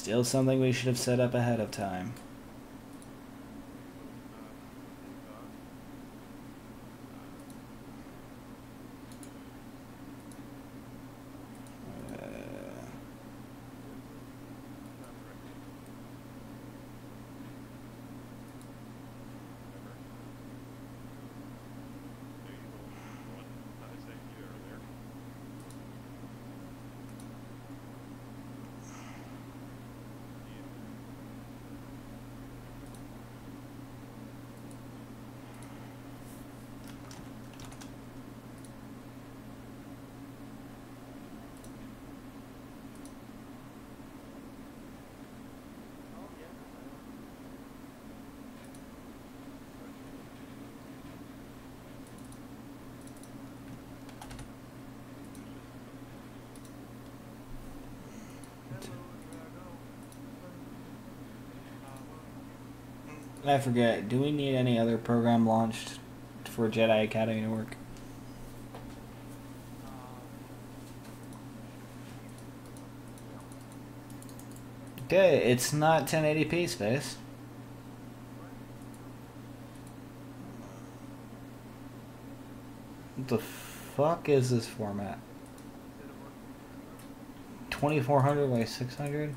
Still something we should have set up ahead of time. I forget, do we need any other program launched for Jedi Academy to work? Okay, it's not 1080p, Space. What the fuck is this format? 2400 by 600?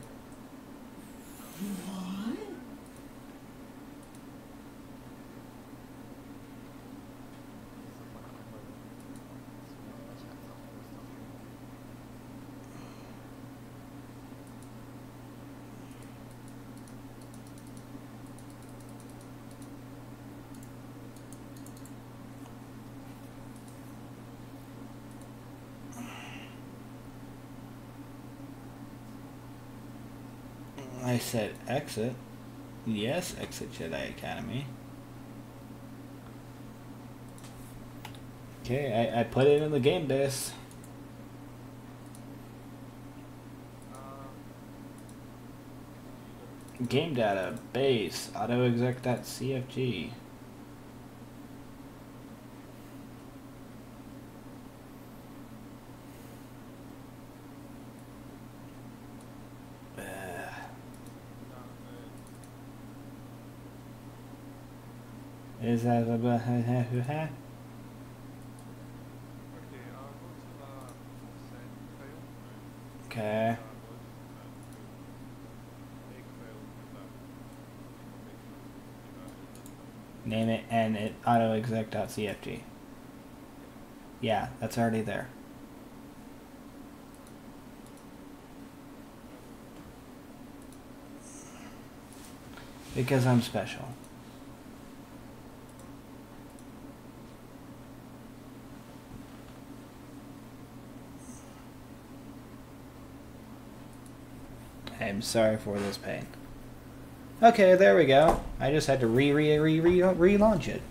I said exit. Yes, exit Jedi Academy. Okay, I put it in the game base. Game data base autoexec.cfg. Is that a okay? Name it and it autoexec.cfg. Yeah, that's already there. Because I'm special. I'm sorry for this pain. Okay, there we go. I just had to relaunch it.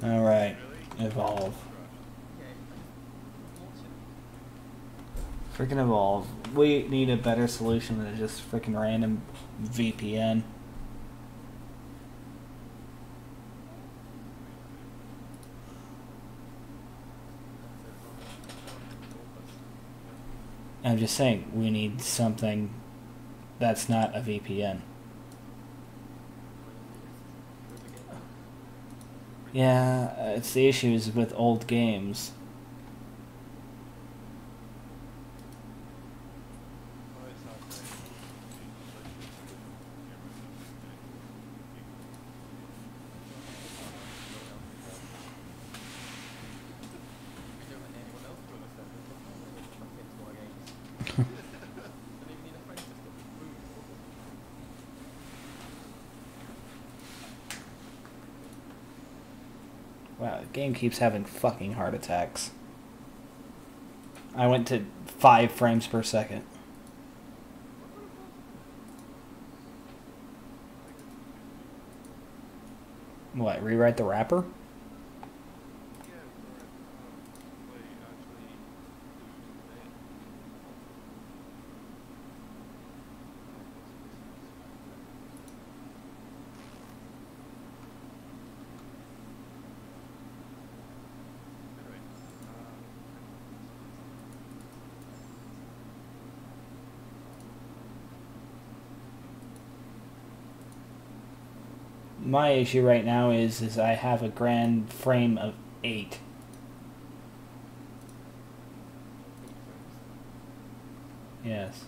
Alright, evolve. Freaking evolve. We need a better solution than just freaking random VPN. I'm just saying, we need something that's not a VPN. Yeah, it's the issues with old games. Wow, the game keeps having fucking heart attacks. I went to 5 frames per second. What, rewrite the wrapper? My issue right now is I have a grand frame of 8. Yes.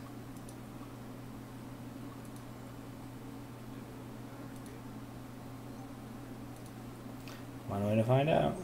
One way to find out.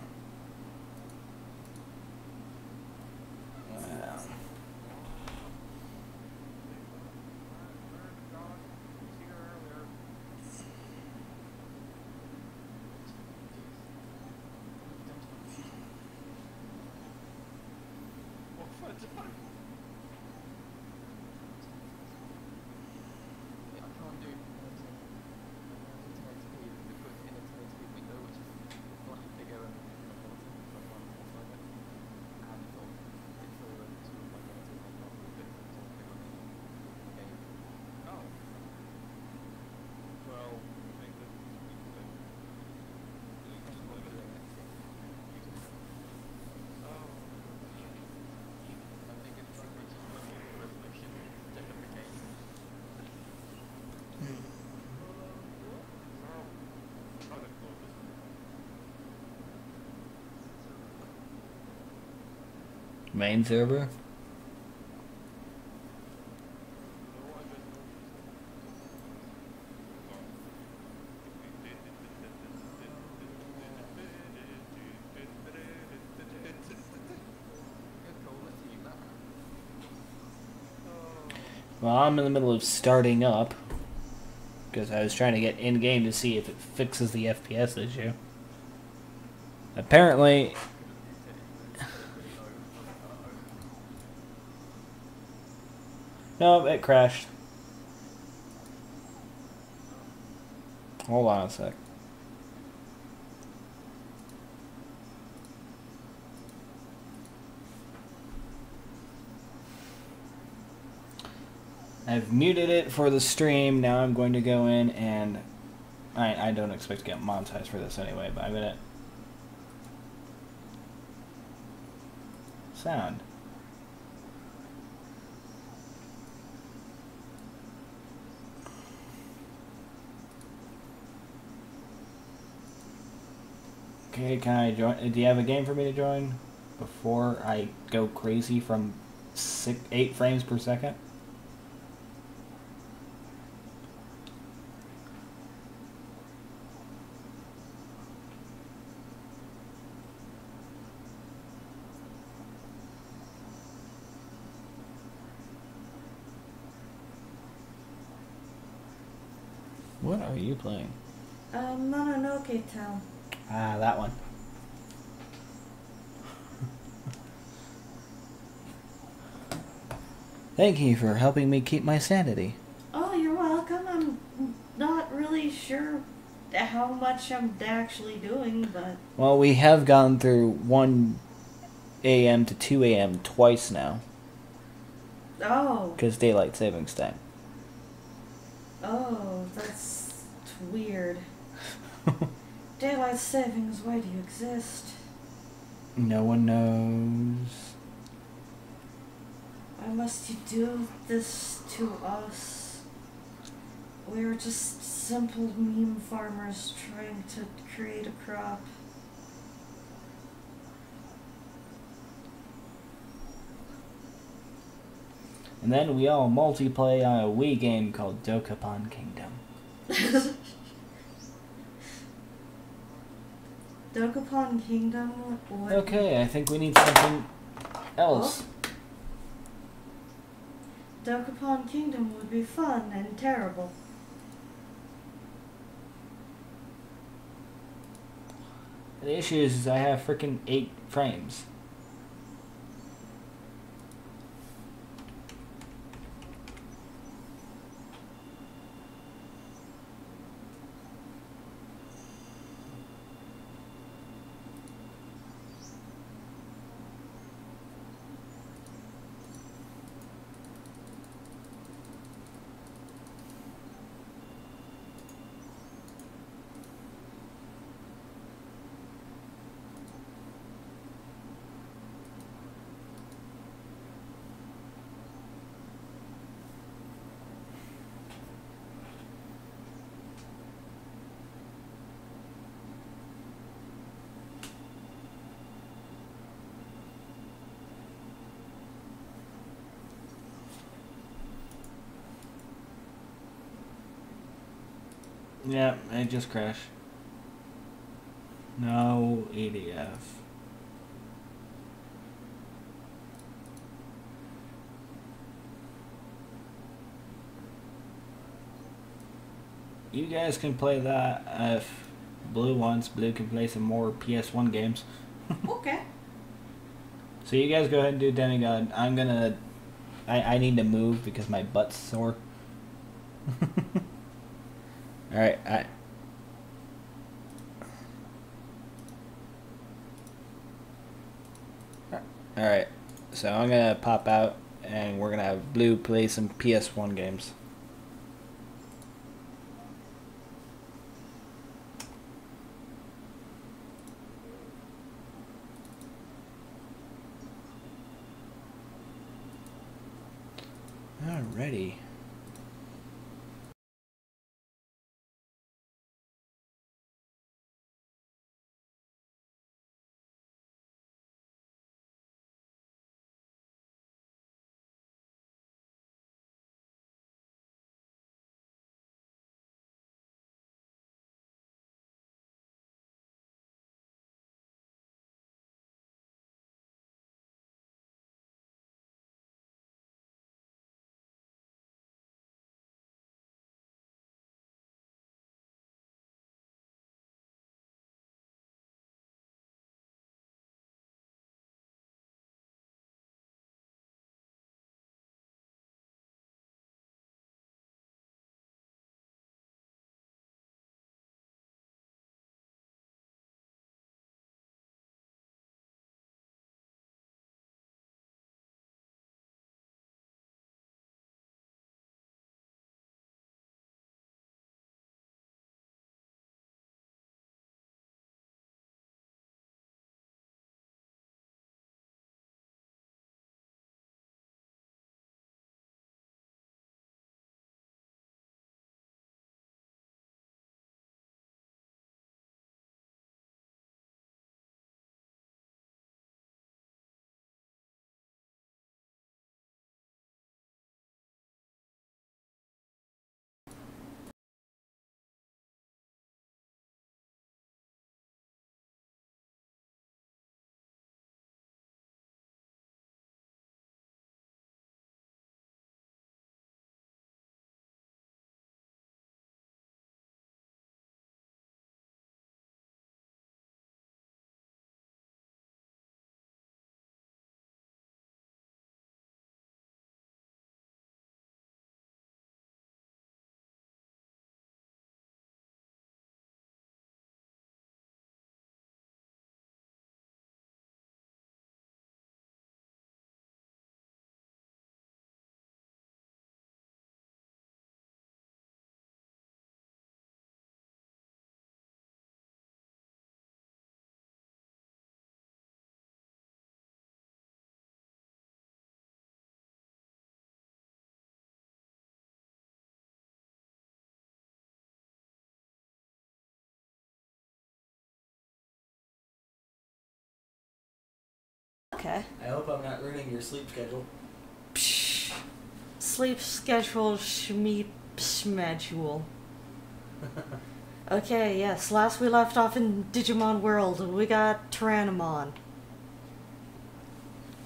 Main server? Well, I'm in the middle of starting up because I was trying to get in-game to see if it fixes the FPS issue. Apparently... No, it crashed. Hold on a sec. I've muted it for the stream. Now I'm going to go in and... I don't expect to get monetized for this anyway, but I'm going to... Sound. Okay, can I join? Do you have a game for me to join before I go crazy from 8 frames per second? What are you playing? Mononoke Town. Ah, that one. Thank you for helping me keep my sanity. Oh, you're welcome. I'm not really sure how much I'm actually doing, but... Well, we have gone through 1 a.m. to 2 a.m. twice now. Oh. Because daylight savings time. Oh, that's weird. Daylight savings, why do you exist? No one knows. Why must you do this to us? We're just simple meme farmers trying to create a crop. And then we all multiplay on a Wii game called Dokapon Kingdom. Dokapon Kingdom would... Okay, I think we need something else. Oh. Dokapon Kingdom would be fun and terrible. The issue is I have freaking 8 frames. Yeah, it just crashed. No EDF. You guys can play that if Blue wants. Blue can play some more PS1 games. Okay. So you guys go ahead and do Demigod. I'm gonna... I need to move because my butt's sore. Alright, Alright, so I'm gonna pop out and we're gonna have Blue play some PS1 games. Alrighty. Okay. I hope I'm not ruining your sleep schedule. Psh. Sleep schedule, schmedule. Okay, yes. Last we left off in Digimon World, we got Tyrannomon.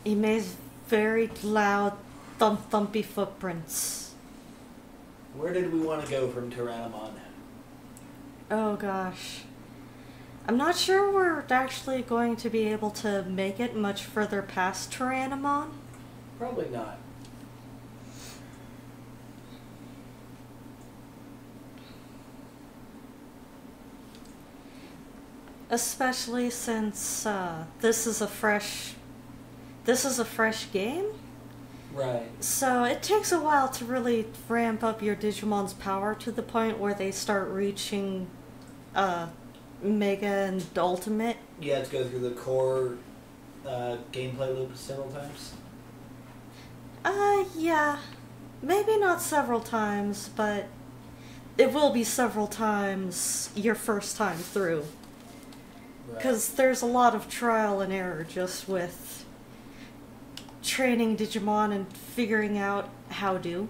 He makes very loud, thumpy footprints. Where did we want to go from Tyrannomon? Oh gosh. I'm not sure we're actually going to be able to make it much further past Tyrannomon. Probably not. Especially since this is a fresh game. Right. So it takes a while to really ramp up your Digimon's power to the point where they start reaching Mega and Ultimate. You have to go through the core gameplay loop several times? Yeah. Maybe not several times, but it will be several times your first time through. Because there's a lot of trial and error just with training Digimon and figuring out how to.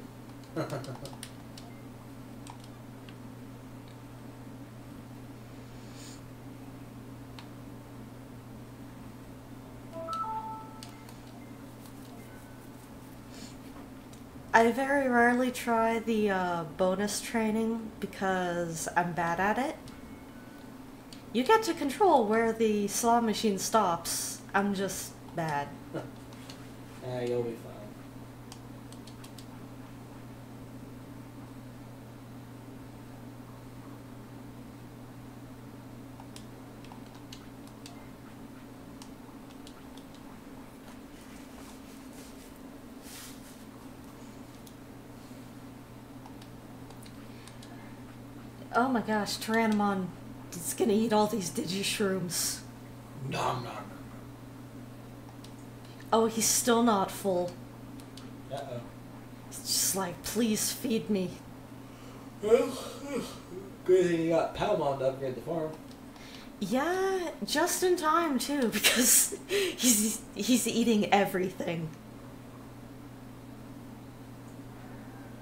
I very rarely try the bonus training because I'm bad at it. You get to control where the slot machine stops. I'm just bad. You'll be fine. Oh my gosh, Tyrannomon is gonna eat all these Digi-Shrooms. Nom nom. Oh, he's still not full. Uh-oh. It's just like, please feed me. Well, good thing you got Palmon to upgrade the farm. Yeah, just in time too, because he's eating everything.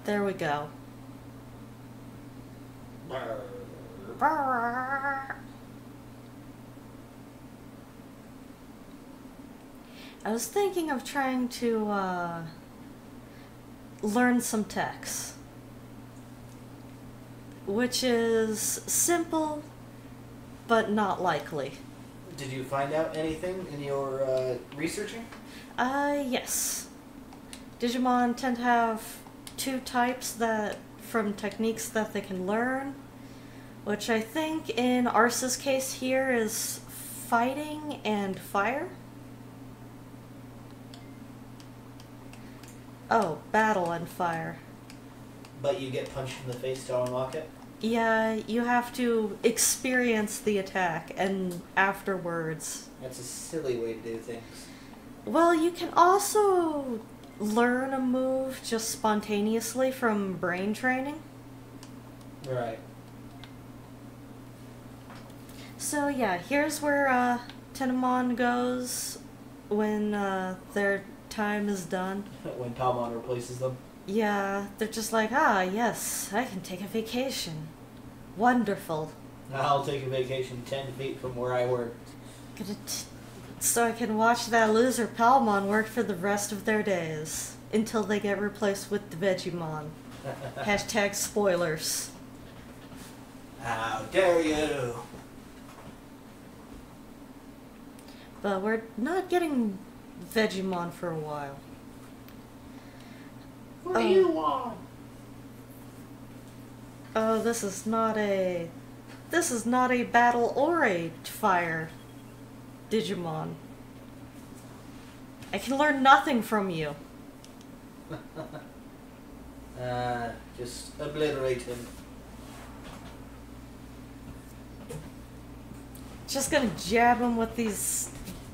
There we go. I was thinking of trying to learn some techs, which is simple but not likely. Did you find out anything in your researching? Yes. Digimon tend to have two types from techniques that they can learn, which I think in Arceus' case here is fighting and fire. Oh, battle and fire. But you get punched in the face to unlock it? Yeah, you have to experience the attack, and afterwards... That's a silly way to do things. Well, you can also learn a move just spontaneously from brain training. Right. So yeah, here's where Tennomon goes when their time is done. When Palmon replaces them? Yeah, they're just like, ah, yes, I can take a vacation. Wonderful. I'll take a vacation 10 feet from where I work. So I can watch that loser Palmon work for the rest of their days. Until they get replaced with the Vegemon. Hashtag spoilers. How dare you! But we're not getting Vegemon for a while. What do you want? Oh, this is not a battle or a fire Digimon. I can learn nothing from you. Just obliterate him. Just gonna jab him with these...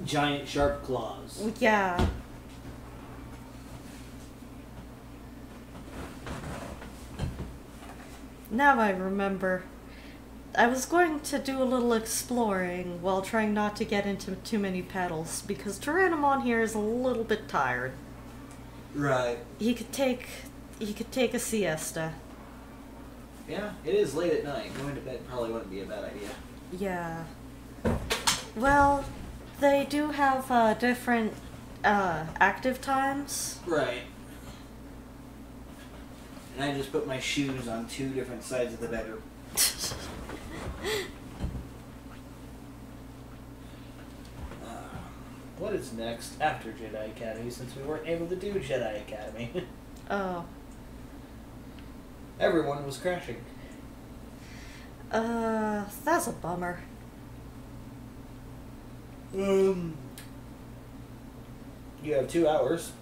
Giant sharp claws. Yeah. Now I remember. I was going to do a little exploring while trying not to get into too many paddles, because Tyrannomon here is a little bit tired. Right. He could take a siesta. Yeah, it is late at night. Going to bed probably wouldn't be a bad idea. Yeah. Well, they do have different active times. Right. And I just put my shoes on 2 different sides of the bedroom. What is next after Jedi Academy, since we weren't able to do Jedi Academy? Oh. Everyone was crashing. That's a bummer. You have 2 hours.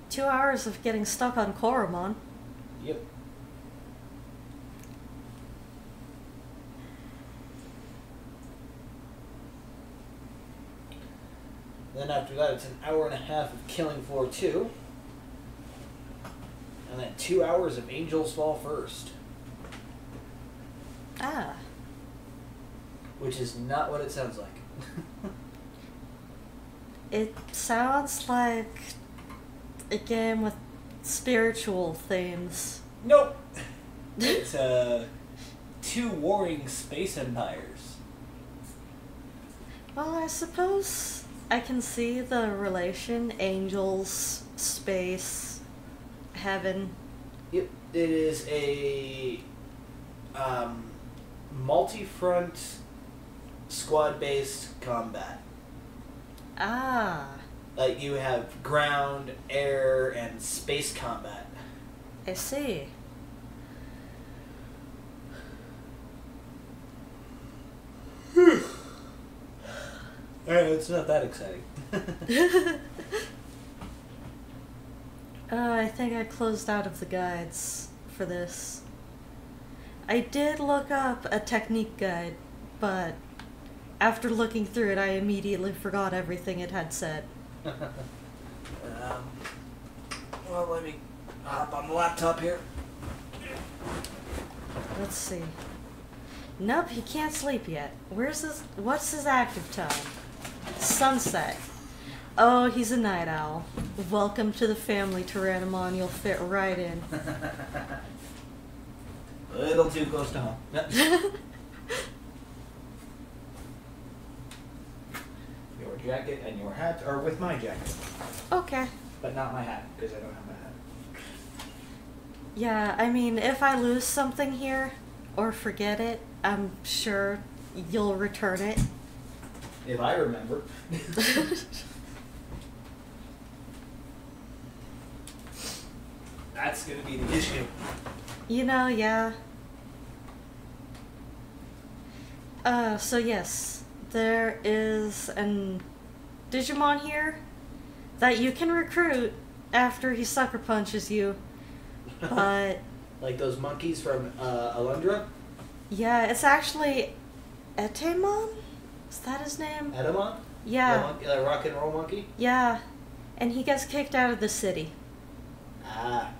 2 hours of getting stuck on Koromon. Yep. Then after that, it's an hour and a half of Killing Floor 2. And then 2 hours of Angels Fall First. Ah. Which is not what it sounds like. It sounds like a game with spiritual themes. Nope. It's 2 warring space empires. Well, I suppose I can see the relation: angels, space, heaven. Yep, it is a multi-front squad-based combat. Ah, Like you have ground, air, and space combat. I see. It's not that exciting. I think I closed out of the guides for this. I did look up a technique guide, but after looking through it, I immediately forgot everything it had said. Well, let me hop on the laptop here. Let's see. Nope, he can't sleep yet. Where's his? What's his active time? Sunset. Oh, he's a night owl. Welcome to the family, Tyrannomon. You'll fit right in. A little too close to home. Your jacket and your hat are with my jacket, Okay. but not my hat because I don't have my hat. Yeah, I mean, if I lose something here or forget it, I'm sure you'll return it. If I remember. That's gonna be the issue. You know, yeah. So yes, there is an Digimon here that you can recruit after he sucker punches you, but Like those monkeys from Alundra? yeah, it's actually Etemon? Is that his name? Edamon? Yeah, The rock and roll monkey? yeah, and he gets kicked out of the city. Ah.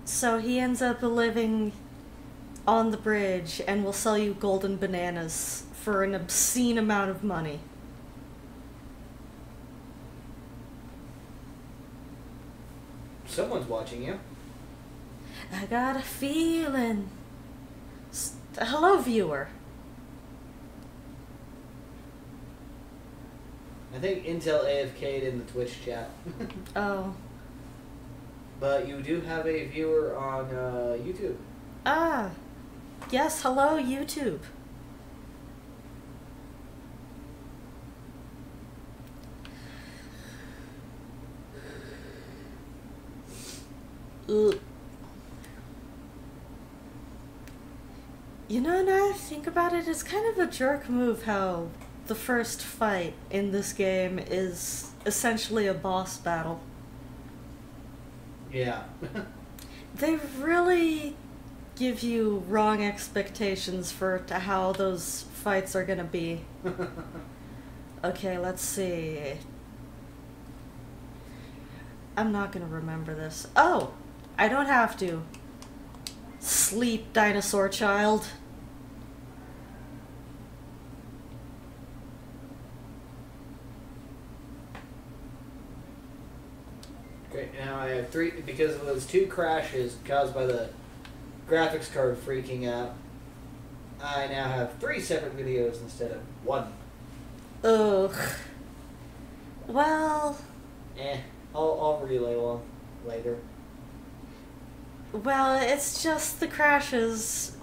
So he ends up living on the bridge and will sell you golden bananas for an obscene amount of money. Someone's watching you. I got a feeling. Hello, viewer. I think Intel AFK'd in the Twitch chat. Oh. But you do have a viewer on YouTube. Ah. Yes, hello, YouTube. Ugh. You know, now that I think about it, it's kind of a jerk move how the first fight in this game is essentially a boss battle. Yeah. They really give you wrong expectations for how those fights are gonna be. Okay, let's see. I'm not gonna remember this. Oh! I don't have to. Sleep, dinosaur child. Great, now I have 3, because of those 2 crashes caused by the graphics card freaking out, I now have 3 separate videos instead of 1. Ugh. Well... I'll relay one later. Well, it's just the crashes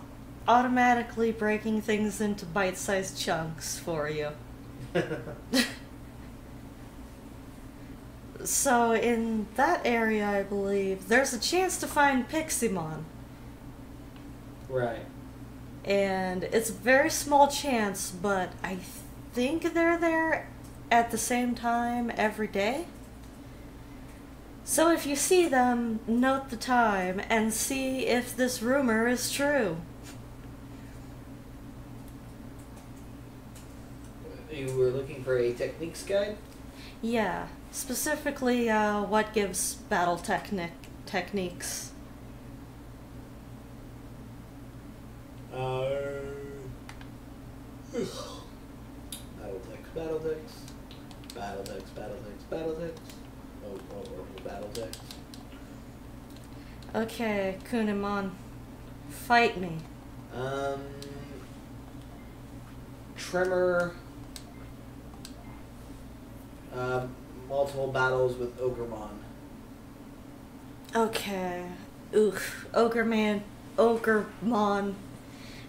automatically breaking things into bite-sized chunks for you. So in that area, I believe, there's a chance to find Piximon. Right. And it's a very small chance, but I think they're there at the same time every day. So if you see them, note the time and see if this rumor is true. You were looking for a techniques guide? Yeah, specifically what gives battle techniques. Battletech. Battletech. Okay, Kunimon, fight me. Tremor. Multiple battles with Ogremon. Okay. Oof. Ogremon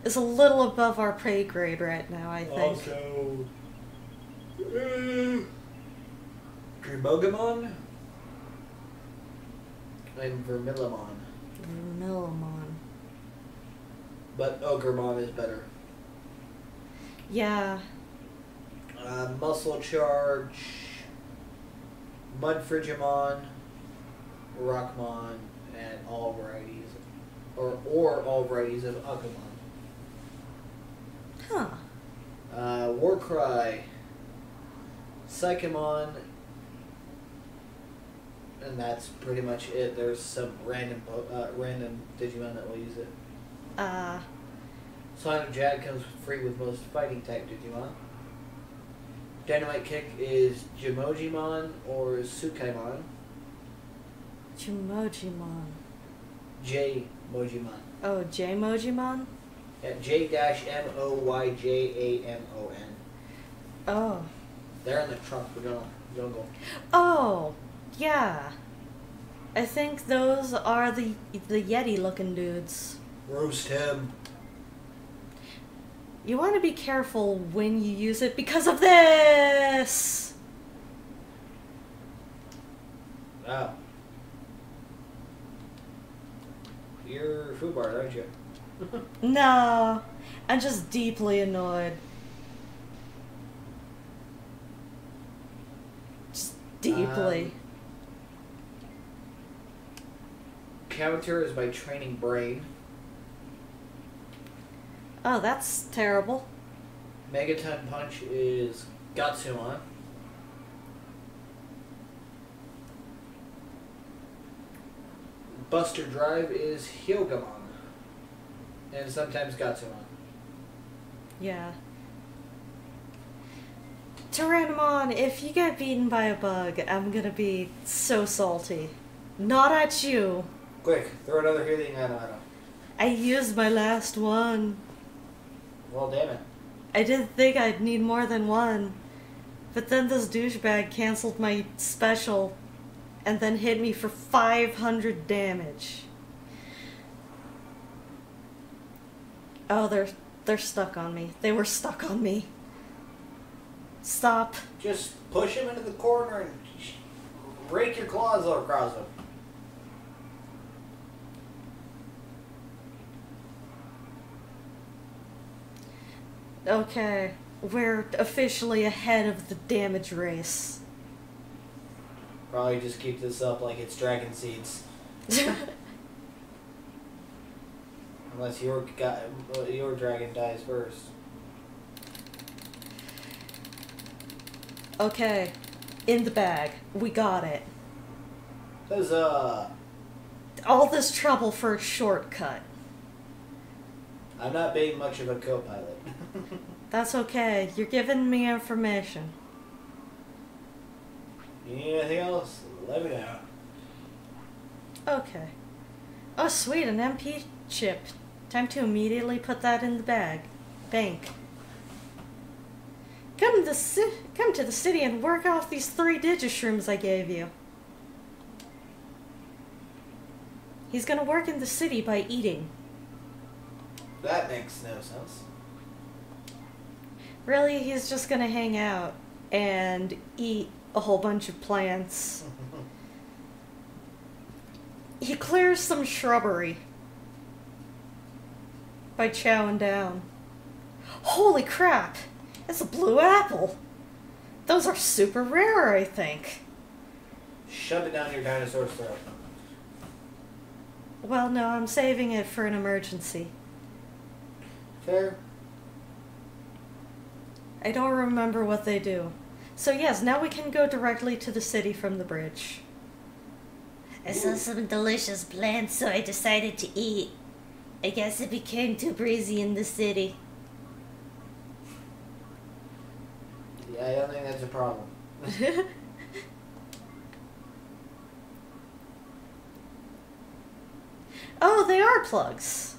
is a little above our pay grade right now, I think. Also, Dreamogamon and Vermillimon. Vermillimon. But Ogremon is better. Yeah. Muscle Charge, Mudfrigimon, Rockmon, and all varieties, or all varieties of Agumon. Huh. Warcry, Psychomon, and that's pretty much it. There's some random Digimon that will use it. Sonic Jag comes free with most fighting type Digimon. Dynamite Kick is Jimojimon or Sukaimon. Jimojimon. J-Mojimon. Oh, J-Mojimon? Yeah, J-M-O-Y-J-A-M-O-N. Oh. They're in the trunk. We're gonna go. Oh, yeah. I think those are the Yeti-looking dudes. Roast him. You want to be careful when you use it because of this! Oh. You're Fubar, aren't you? No, I'm just deeply annoyed. Just deeply. Counter is by Training Brain. Oh, that's terrible. Megaton Punch is Gatsumon. Buster Drive is Hyogamon. And sometimes Gatsumon. Yeah. Tyrannomon, if you get beaten by a bug, I'm gonna be so salty. Not at you. Quick, throw another healing item at him. I used my last one. Well, damn it. I didn't think I'd need more than one. But then this douchebag canceled my special and then hit me for 500 damage. Oh, they're stuck on me. They were stuck on me. Stop. Just push him into the corner and rake your claws across him. Okay, we're officially ahead of the damage race. Probably just keep this up like it's Dragon Seeds. Unless your dragon dies first. Okay, in the bag. We got it. Huzzah! All this trouble for a shortcut. I'm not being much of a co-pilot. That's okay. You're giving me information. You need anything else? Let me know. Okay. Oh, sweet, an MP chip. Time to immediately put that in the bank. Come to the city and work off these 3 Digishrooms I gave you. He's gonna work in the city by eating. That makes no sense. Really, he's just gonna hang out and eat a whole bunch of plants. He clears some shrubbery by chowing down. Holy crap! It's a blue apple! Those are super rare, I think. Shove it down your dinosaur's throat. Well, no, I'm saving it for an emergency. Fair. I don't remember what they do. So yes, now we can go directly to the city from the bridge. I saw some delicious plants, so I decided to eat. I guess it became too breezy in the city. Yeah, I don't think that's a problem. Oh, they are plugs.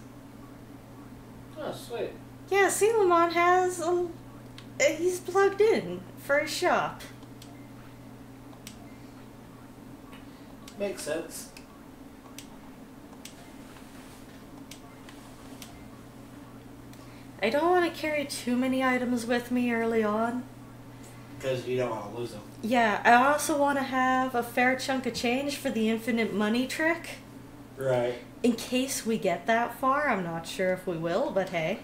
Oh, sweet. Yeah, Silamon has he's plugged in for his shop. Makes sense. I don't want to carry too many items with me early on. Because you don't want to lose them. Yeah, I also want to have a fair chunk of change for the infinite money trick. Right. In case we get that far, I'm not sure if we will, but hey.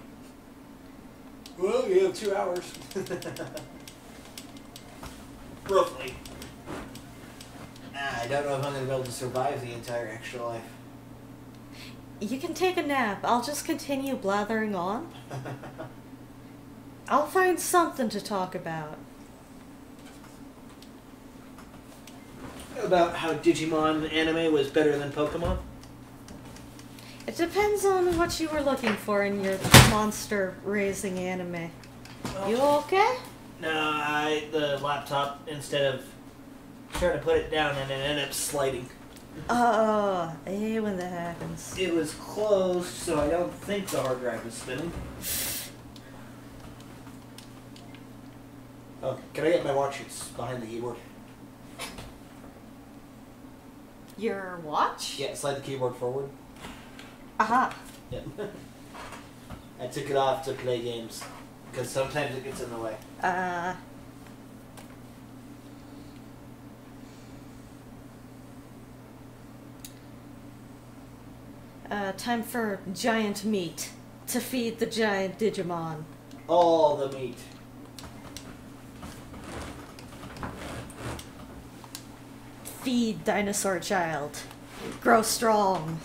Well, you have 2 hours. Roughly. I don't know if I'm going to be able to survive the entire extra life. You can take a nap. I'll just continue blathering on. I'll find something to talk about. About how Digimon anime was better than Pokemon? It depends on what you were looking for in your monster raising anime. You okay? No, the laptop, instead of trying to put it down, and it ended up sliding. I hate when that happens. It was closed, so I don't think the hard drive was spinning. Oh, can I get my watch? It's behind the keyboard. Your watch? Yeah, slide the keyboard forward. Aha. Yep. I took it off to play games, because sometimes it gets in the way. Time for giant meat to feed the giant Digimon. All the meat. Feed dinosaur child. Grow strong.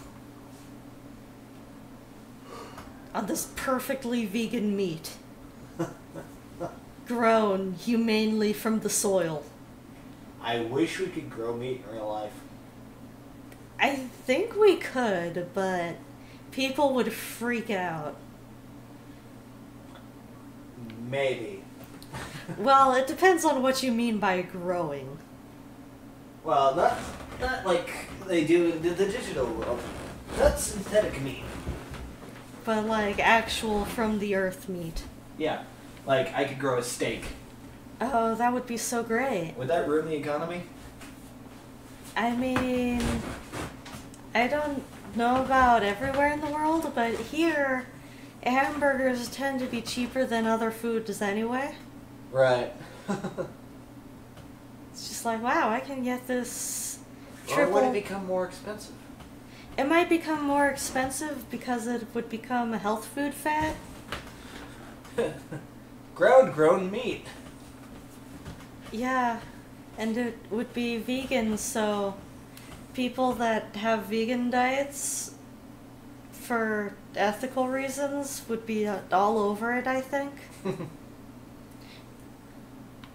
On this perfectly vegan meat. Grown humanely from the soil. I wish we could grow meat in real life. I think we could, but people would freak out. Maybe. Well, it depends on what you mean by growing. Well, not like they do in the digital world. That's synthetic meat. But like actual from the earth meat. Yeah. Like, I could grow a steak. Oh, that would be so great. Would that ruin the economy? I mean, I don't know about everywhere in the world, but here, hamburgers tend to be cheaper than other foods anyway. Right. It's just like, wow, I can get this Or triple... would it become more expensive? It might become more expensive because it would become a health food fad. Grown meat. Yeah, and it would be vegan, so people that have vegan diets for ethical reasons would be all over it, I think.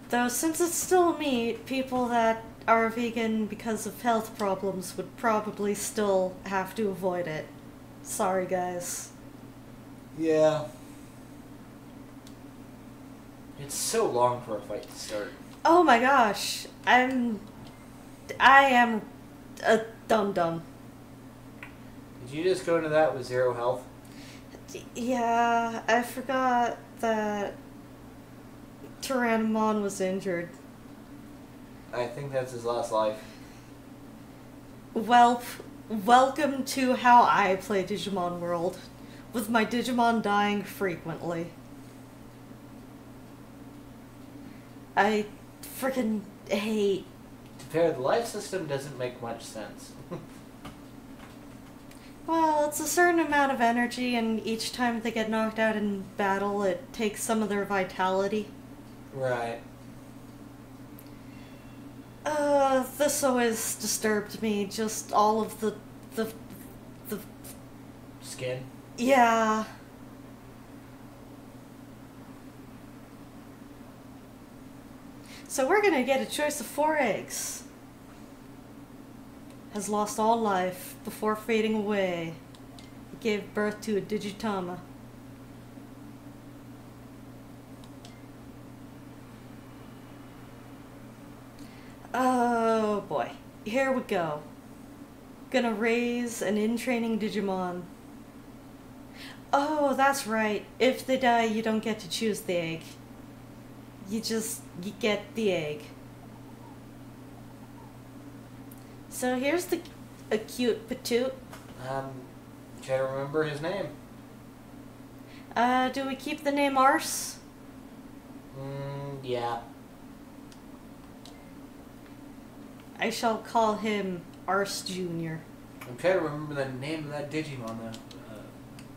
Though since it's still meat, people that are vegan because of health problems would probably still have to avoid it. Sorry, guys. Yeah. It's so long for a fight to start. Oh my gosh, I am a dum-dum. Did you just go into that with 0 health? Yeah, I forgot that Tyrannomon was injured. I think that's his last life. Welp, welcome to how I play Digimon World, with my Digimon dying frequently. I freaking hate... To be fair, the life system doesn't make much sense. Well, it's a certain amount of energy, and each time they get knocked out in battle, it takes some of their vitality. Right. This always disturbed me, just all of the... Skin? Yeah. So we're gonna get a choice of 4 eggs. Has lost all life before fading away. It gave birth to a Digitama. Oh boy. Here we go. Gonna raise an in-training Digimon. Oh, that's right. If they die, you don't get to choose the egg. You get the egg. So here's the acute patoot. Try to remember his name. Do we keep the name Arse? Yeah. I shall call him Arse Jr. I'm trying to remember the name of that Digimon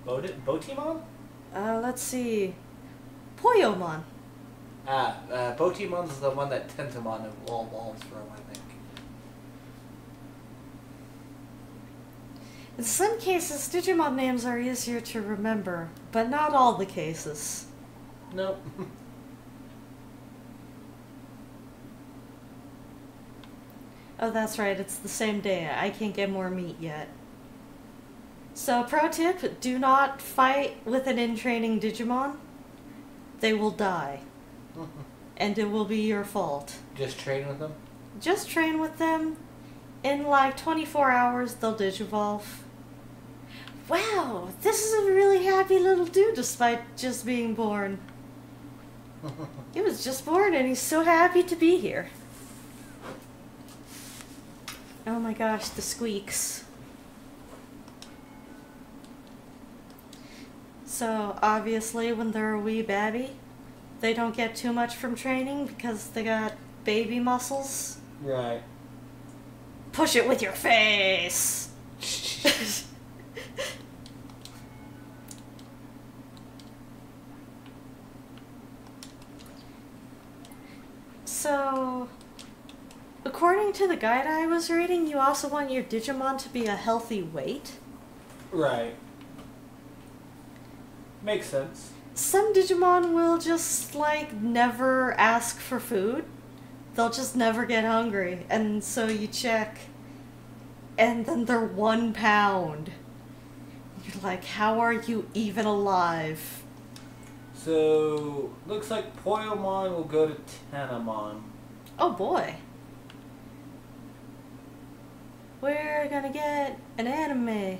though. Botimon? Let's see. Poyomon. Botimon's the one that Tentamon evolves from, I think. In some cases, Digimon names are easier to remember, but not all the cases. Nope. Oh, that's right, it's the same day. I can't get more meat yet. So, pro tip, do not fight with an in-training Digimon. They will die. And it will be your fault. Just train with them? Just train with them. In like 24 hours, they'll digivolve. Wow, this is a really happy little dude despite just being born. He was just born and he's so happy to be here. Oh my gosh, the squeaks. So, obviously, when they're a wee babby, they don't get too much from training because they got baby muscles. Right. Push it with your face! So, according to the guide I was reading, you also want your Digimon to be a healthy weight. Right. Makes sense. Some Digimon will just, like, never ask for food. They'll just never get hungry. And so you check, and then they're 1 pound. You're like, how are you even alive? So, looks like Poyomon will go to Tanamon. Oh boy. We're gonna get an anime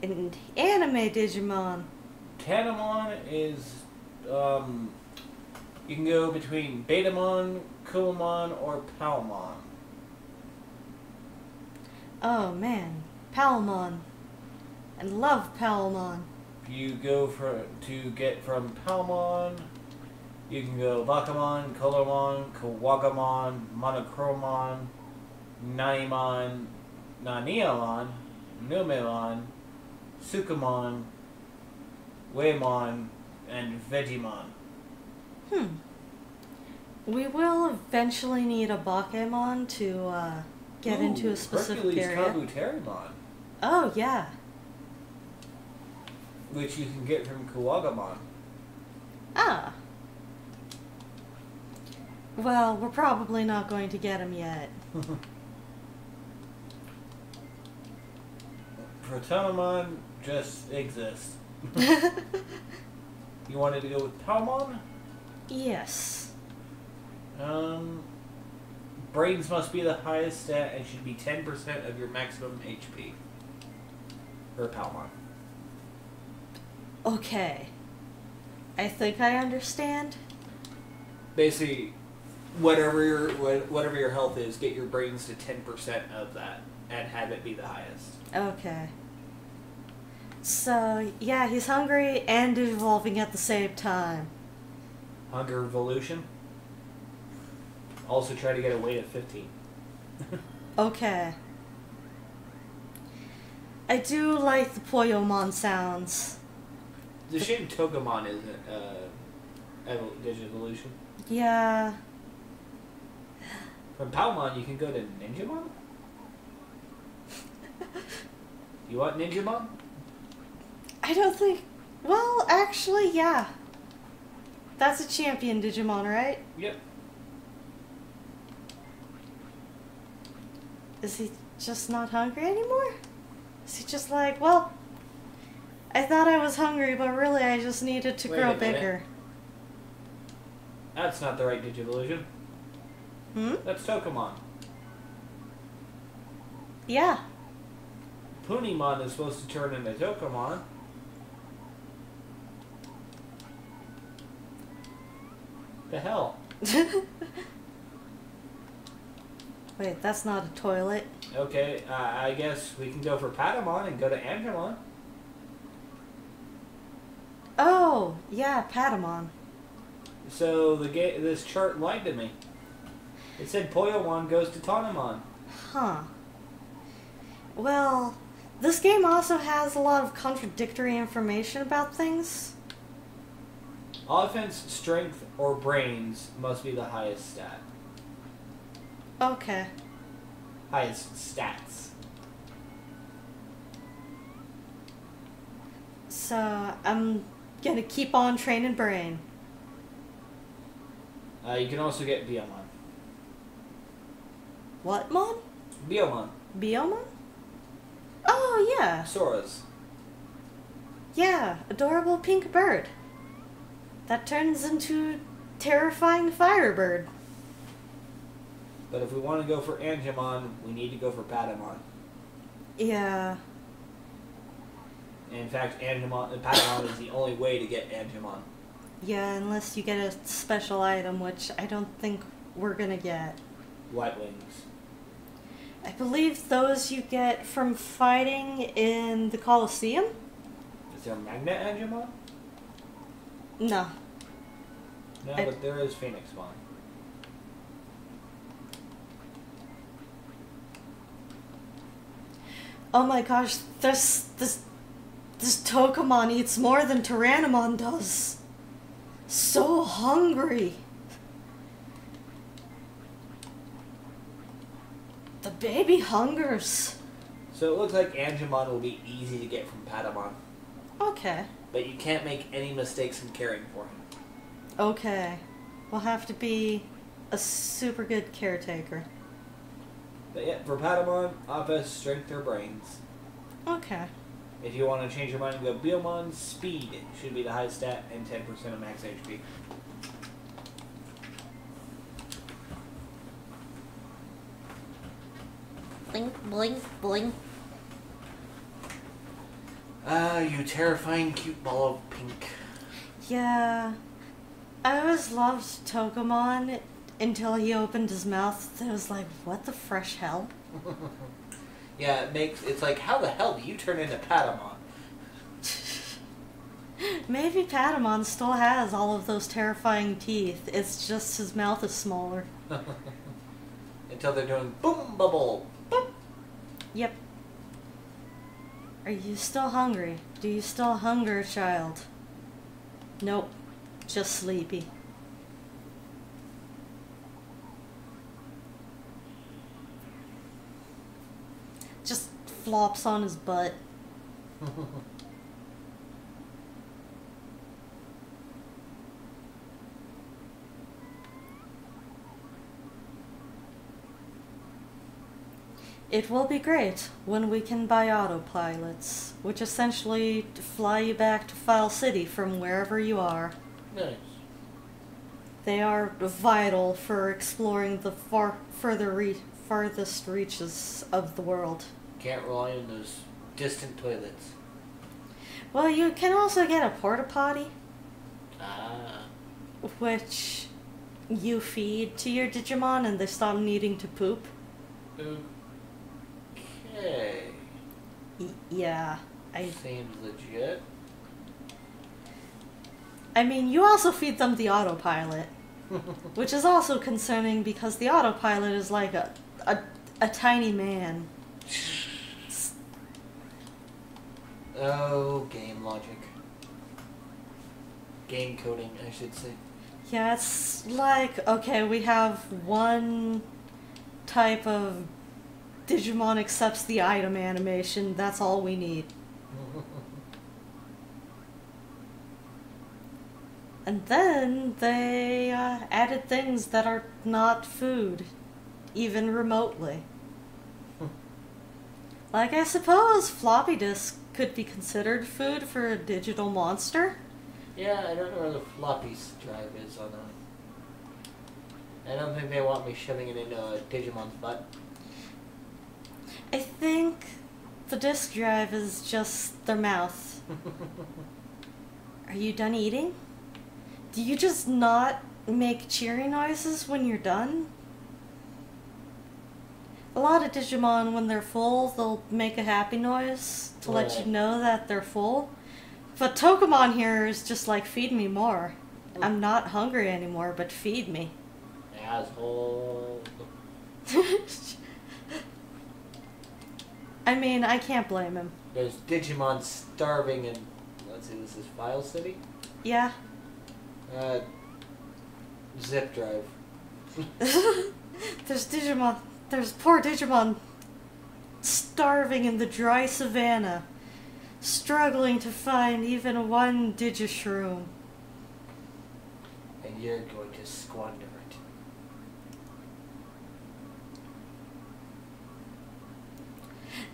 Digimon. Tanamon is, you can go between Betamon, Kumamon, or Palmon. Oh man, Palmon. I love Palmon. You go to get from Palmon, you can go Bakamon, Colormon, Kawagamon, Monochromon, Naimon, Naniamon, Numemon, Sukamon, Waymon, and Vegemon. We will eventually need a Bakemon to get into a specific Hercules area. Kabuterimon, Oh yeah. which you can get from Kawagamon. Ah. Well, we're probably not going to get him yet. Protonamon just exists. You wanted to go with Palmon? Yes. Brains must be the highest stat and should be 10% of your maximum HP. For Palmon. Okay. I think I understand. Basically, whatever your health is, get your brains to 10% of that and have it be the highest. Okay. So, yeah, he's hungry and evolving at the same time. Hunger Evolution. Also try to get a weight of 15. Okay. I do like the Poyomon sounds. It's a shame Togemon isn't Digivolution. Yeah. From Palmon, you can go to Ninjamon? You want Ninjamon? I don't think... Well, actually, yeah. That's a champion Digimon, right? Yep. Is he just not hungry anymore? Is he just like, well, I thought I was hungry, but really I just needed to Wait grow a minute. bigger. That's not the right Digivolution. That's Togemon. Yeah. Punimon is supposed to turn into Togemon. The hell? Wait, that's not a toilet. Okay, I guess we can go for Patamon and go to Angemon. Oh, yeah, Patamon. So this chart lied to me. It said Poyomon goes to Taunamon. Huh. Well, this game also has a lot of contradictory information about things. Offense, strength, or brains must be the highest stat. Okay. Highest stats. So, I'm gonna keep on training brain. You can also get Biomon. What mon? Biomon. Biomon? Oh, yeah. Soras. Yeah, adorable pink bird. That turns into terrifying firebird. But if we want to go for Angemon, we need to go for Patamon. Yeah. And in fact, Patamon is the only way to get Angemon. Yeah, unless you get a special item, which I don't think we're gonna get. White Wings. I believe those you get from fighting in the Colosseum? Is there a Magnet Angemon? No. No, I- but there is Phoenix Mon. Oh my gosh, this Tokamon eats more than Tyrannomon does. So hungry. The baby hungers. So it looks like Angemon will be easy to get from Patamon. Okay. But you can't make any mistakes in caring for him. Okay. We'll have to be a super good caretaker. But yeah, for Patamon, offense, strength, or brains. Okay. If you want to change your mind and go Biomon, speed should be the highest stat and 10% of max HP. Blink, blink, blink. Ah, you terrifying cute ball of pink. Yeah. I always loved Tokamon until he opened his mouth. I was like, what the fresh hell? Yeah, it's like, how the hell do you turn into Patamon? Maybe Patamon still has all of those terrifying teeth. It's just his mouth is smaller. Until they're doing boom bubble. Boop. Yep. Are you still hungry? Do you still hunger, child? Nope. Just sleepy. Just flops on his butt. It will be great when we can buy autopilots, which essentially fly you back to File City from wherever you are. Nice. They are vital for exploring the farthest reaches of the world. Can't rely on those distant toilets. Well, you can also get a porta potty, Ah. which you feed to your Digimon and they stop needing to poop. Okay. Yeah, Seems legit. I mean, you also feed them the autopilot, which is also concerning because the autopilot is like a tiny man. Oh, game logic. Game coding, I should say. Yeah, it's like, okay, we have one type of Digimon accepts the item animation, that's all we need. And then they added things that are not food, even remotely. Like, I suppose floppy disk could be considered food for a digital monster. Yeah, I don't know where the floppy drive is on a... I don't think they want me shoving it into a Digimon's butt. I think the disk drive is just their mouth. Are you done eating? Do you just not make cheery noises when you're done? A lot of Digimon, when they're full, they'll make a happy noise to let you know that they're full. But Togemon here is just like, feed me more. I'm not hungry anymore, but feed me. Asshole. I mean, I can't blame him. There's Digimon starving in, let's see, this is File City? Yeah. Zip drive. There's poor Digimon starving in the dry savannah, struggling to find even one Digishroom. And you're going to squander it.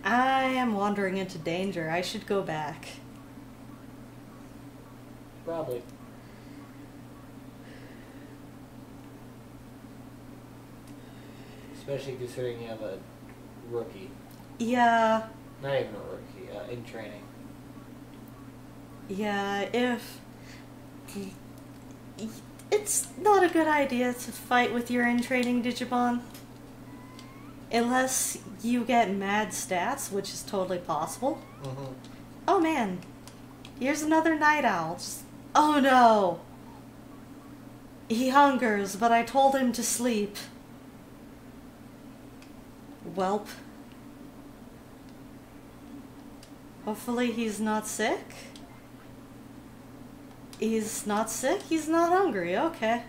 I am wandering into danger. I should go back. Probably. Especially considering you have a rookie. Yeah. Not even a rookie, in training. Yeah, it's not a good idea to fight with your in-training Digimon. Unless you get mad stats, which is totally possible. Mm-hmm. Oh man, here's another night owl. Oh no! He hungers, but I told him to sleep. Welp. Hopefully he's not sick. He's not sick? He's not hungry, okay.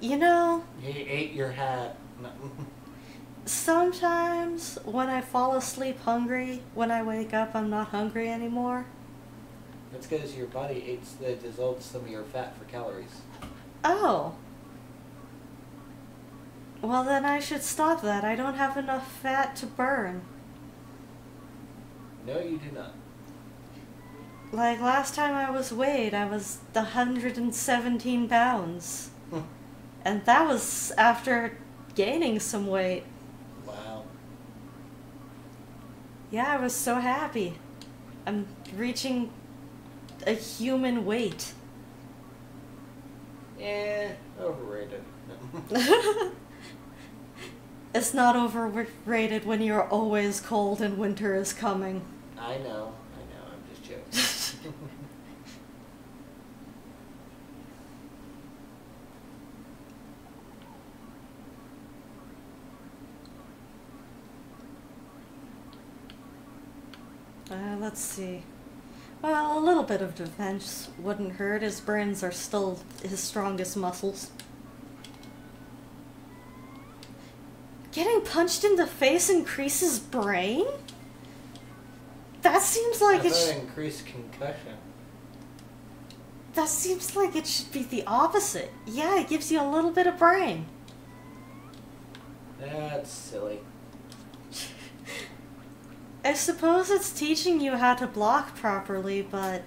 You know... He ate your hat. Sometimes when I fall asleep hungry, when I wake up I'm not hungry anymore. That's because your body dissolves some of your fat for calories. Oh. Well then I should stop that. I don't have enough fat to burn. No, you do not. Like last time I was weighed, I was 117 pounds. And that was after gaining some weight. Wow. Yeah, I was so happy. I'm reaching a human weight. Yeah, overrated. It's not overrated when you're always cold and winter is coming. I know, I'm just joking. Let's see. Well, a little bit of defense wouldn't hurt. His brains are still his strongest muscles. Getting punched in the face increases brain? That seems like it should... increased concussion. That seems like it should be the opposite. Yeah, it gives you a little bit of brain. That's silly. I suppose it's teaching you how to block properly, but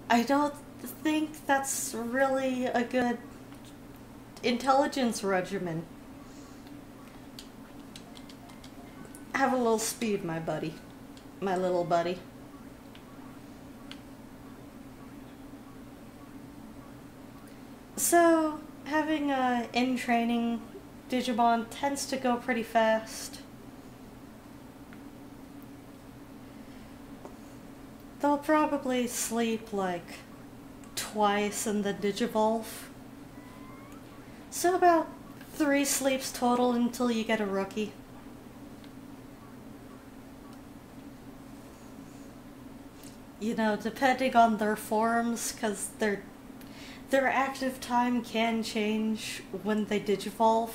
I don't think that's really a good intelligence regimen. Have a little speed, my buddy. My little buddy. So, having a in-training Digimon tends to go pretty fast. They'll probably sleep like twice in the Digivolve. So about 3 sleeps total until you get a rookie. You know, depending on their forms, because their active time can change when they Digivolve.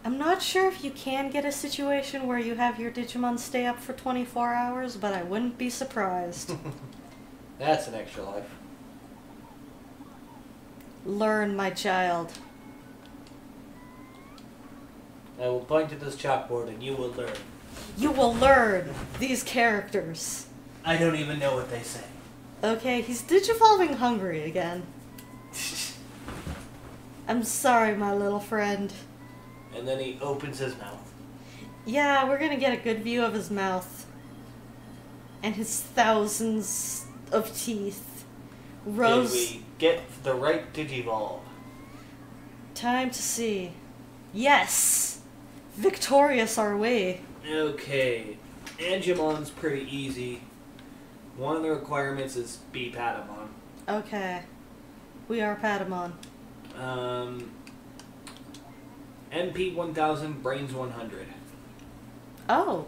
I'm not sure if you can get a situation where you have your Digimon stay up for 24 hours, but I wouldn't be surprised. That's an extra life. Learn, my child. I will point to this chalkboard and you will learn. You will learn these characters. I don't even know what they say. Okay, he's Digivolving hungry again. I'm sorry, my little friend. And then he opens his mouth. Yeah, we're gonna get a good view of his mouth. And his thousands of teeth. Did we get the right Digivolve? time to see. Yes! Victorious are we. Okay. Angemon's pretty easy. One of the requirements is be Patamon. Okay. We are Patamon. MP 1000, Brains 100. Oh.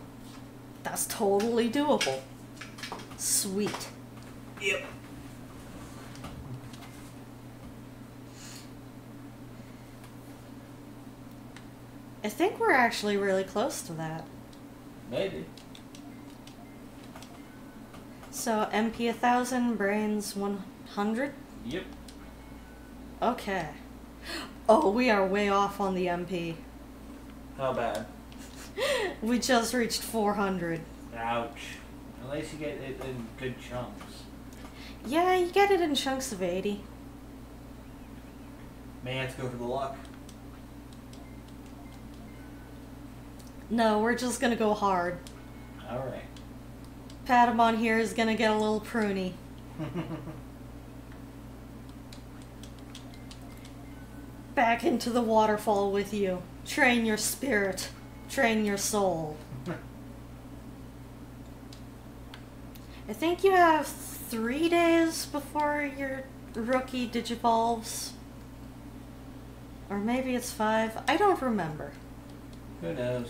That's totally doable. Sweet. Yep. I think we're actually really close to that. Maybe. So MP 1000, Brains 100? Yep. Okay. Oh, we are way off on the MP. How bad? We just reached 400. Ouch. At least you get it in good chunks. Yeah, you get it in chunks of 80. May have to go for the luck. No, we're just gonna go hard. Alright. Patamon here is gonna get a little pruny. Back into the waterfall with you. Train your spirit. Train your soul. I think you have 3 days before your rookie digivolves. Or maybe it's 5. I don't remember. Who knows?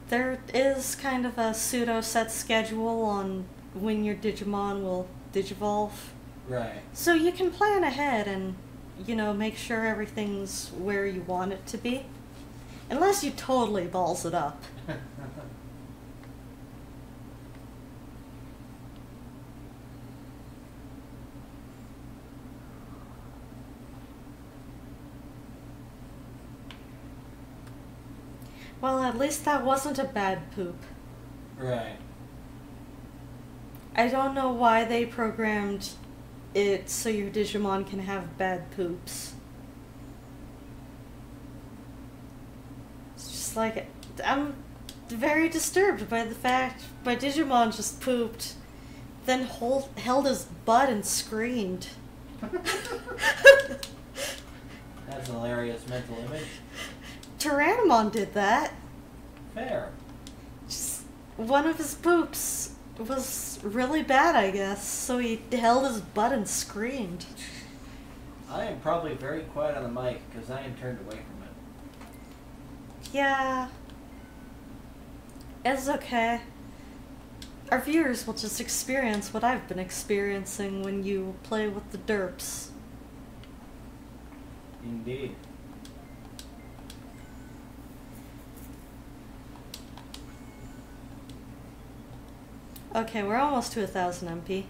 There is kind of a pseudo-set schedule on when your Digimon will digivolve. Right. So you can plan ahead and, you know, make sure everything's where you want it to be. Unless you totally balls it up. Well, at least that wasn't a bad poop. Right. I don't know why they programmed it so your Digimon can have bad poops. It's just like, I'm very disturbed by the fact my Digimon just pooped, then held his butt and screamed. That's a hilarious mental image. Tyrannomon did that. Fair. Just one of his poops was really bad, I guess, so he held his butt and screamed. I am probably very quiet on the mic because I am turned away from it. Yeah. It's okay. Our viewers will just experience what I've been experiencing when you play with the derps. Indeed. Okay, we're almost to 1000 MP.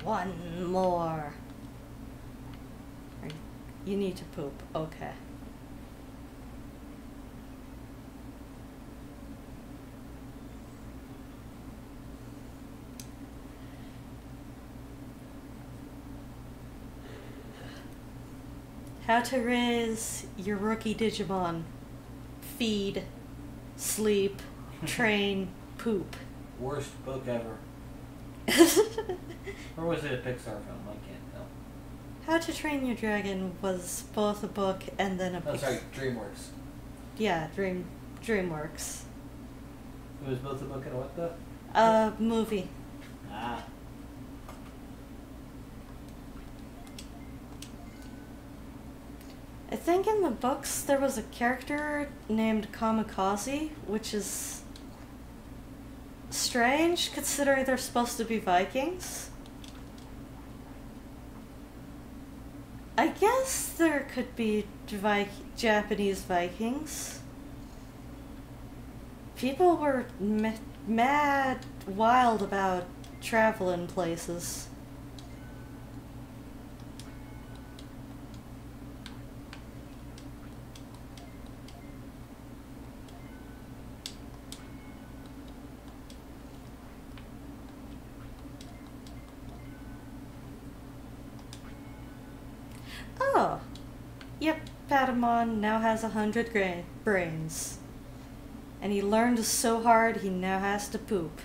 One more. You need to poop. Okay. How to raise your rookie Digimon. Feed, sleep, train, poop. Worst book ever. Or was it a Pixar film? I can't tell. How to Train Your Dragon was both a book and then a Oh, sorry, DreamWorks. Yeah, DreamWorks. It was both a book and a what though? Movie. Ah. I think in the books there was a character named Kamikaze, which is strange considering they're supposed to be Vikings. I guess there could be Japanese Vikings. People were mad wild about traveling places. Oh. Yep, Patamon now has 100 brains. And he learned so hard he now has to poop.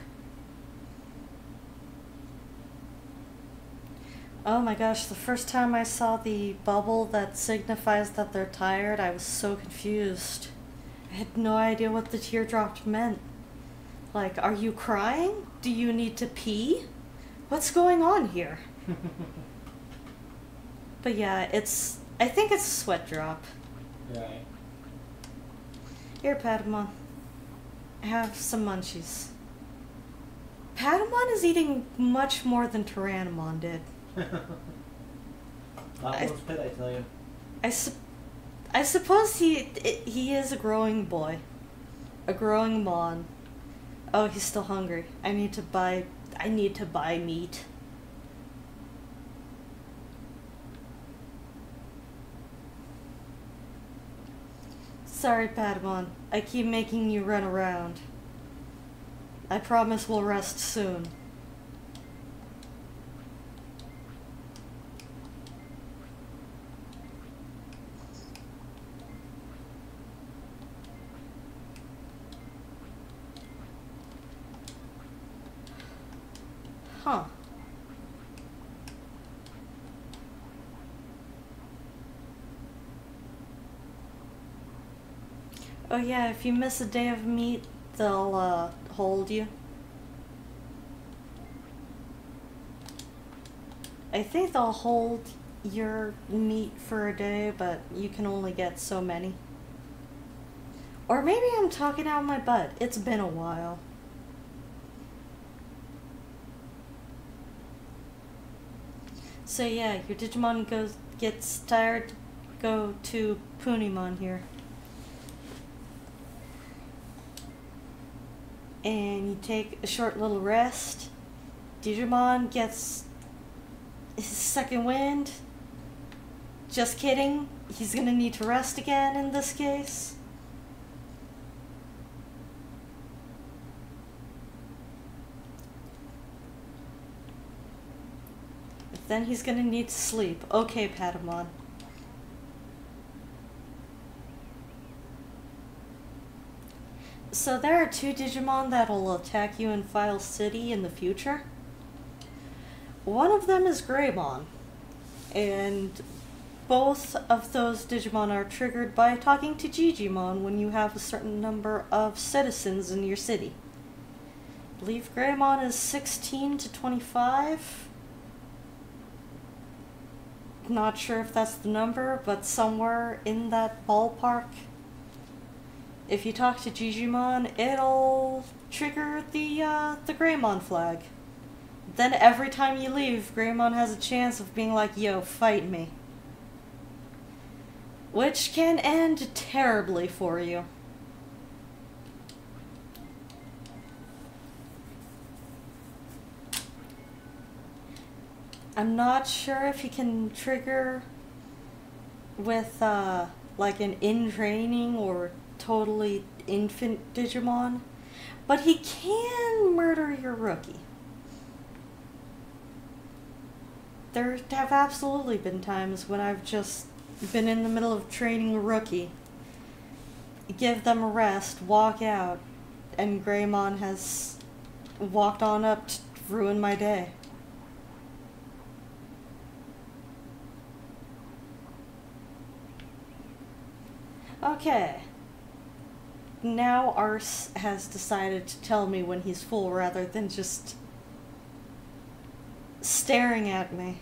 Oh my gosh, the first time I saw the bubble that signifies that they're tired, I was so confused. I had no idea what the teardrop meant. Like, are you crying? Do you need to pee? What's going on here? But yeah, I think it's a sweat drop. Right. Here, Patamon. Have some munchies. Patamon is eating much more than Tyrannomon did. Bottomless pit, I tell you. I suppose he is a growing boy. A growing mon. Oh, he's still hungry. I need to buy meat. Sorry, Patamon. I keep making you run around. I promise we'll rest soon. Huh. Oh yeah, if you miss a day of meat, they'll hold you. I think they'll hold your meat for a day, but you can only get so many. Or maybe I'm talking out my butt. It's been a while. So yeah, your Digimon gets tired, go to Punimon here. And you take a short little rest. Digimon gets his second wind. Just kidding. He's gonna need to rest again in this case. Then he's gonna need to sleep. Okay, Patamon. So there are 2 Digimon that'll attack you in File City in the future. One of them is Greymon, and both of those Digimon are triggered by talking to Gigimon when you have a certain number of citizens in your city. I believe Greymon is 16 to 25. Not sure if that's the number, but somewhere in that ballpark. If you talk to Gigimon, it'll trigger the Greymon flag. Then every time you leave, Greymon has a chance of being like, yo, fight me. Which can end terribly for you. I'm not sure if he can trigger with, like an in-training or totally infant Digimon, but he can murder your rookie. There have absolutely been times when I've just been in the middle of training a rookie, give them a rest, walk out, and Greymon has walked on up to ruin my day. Okay. Now Arse has decided to tell me when he's full rather than just staring at me.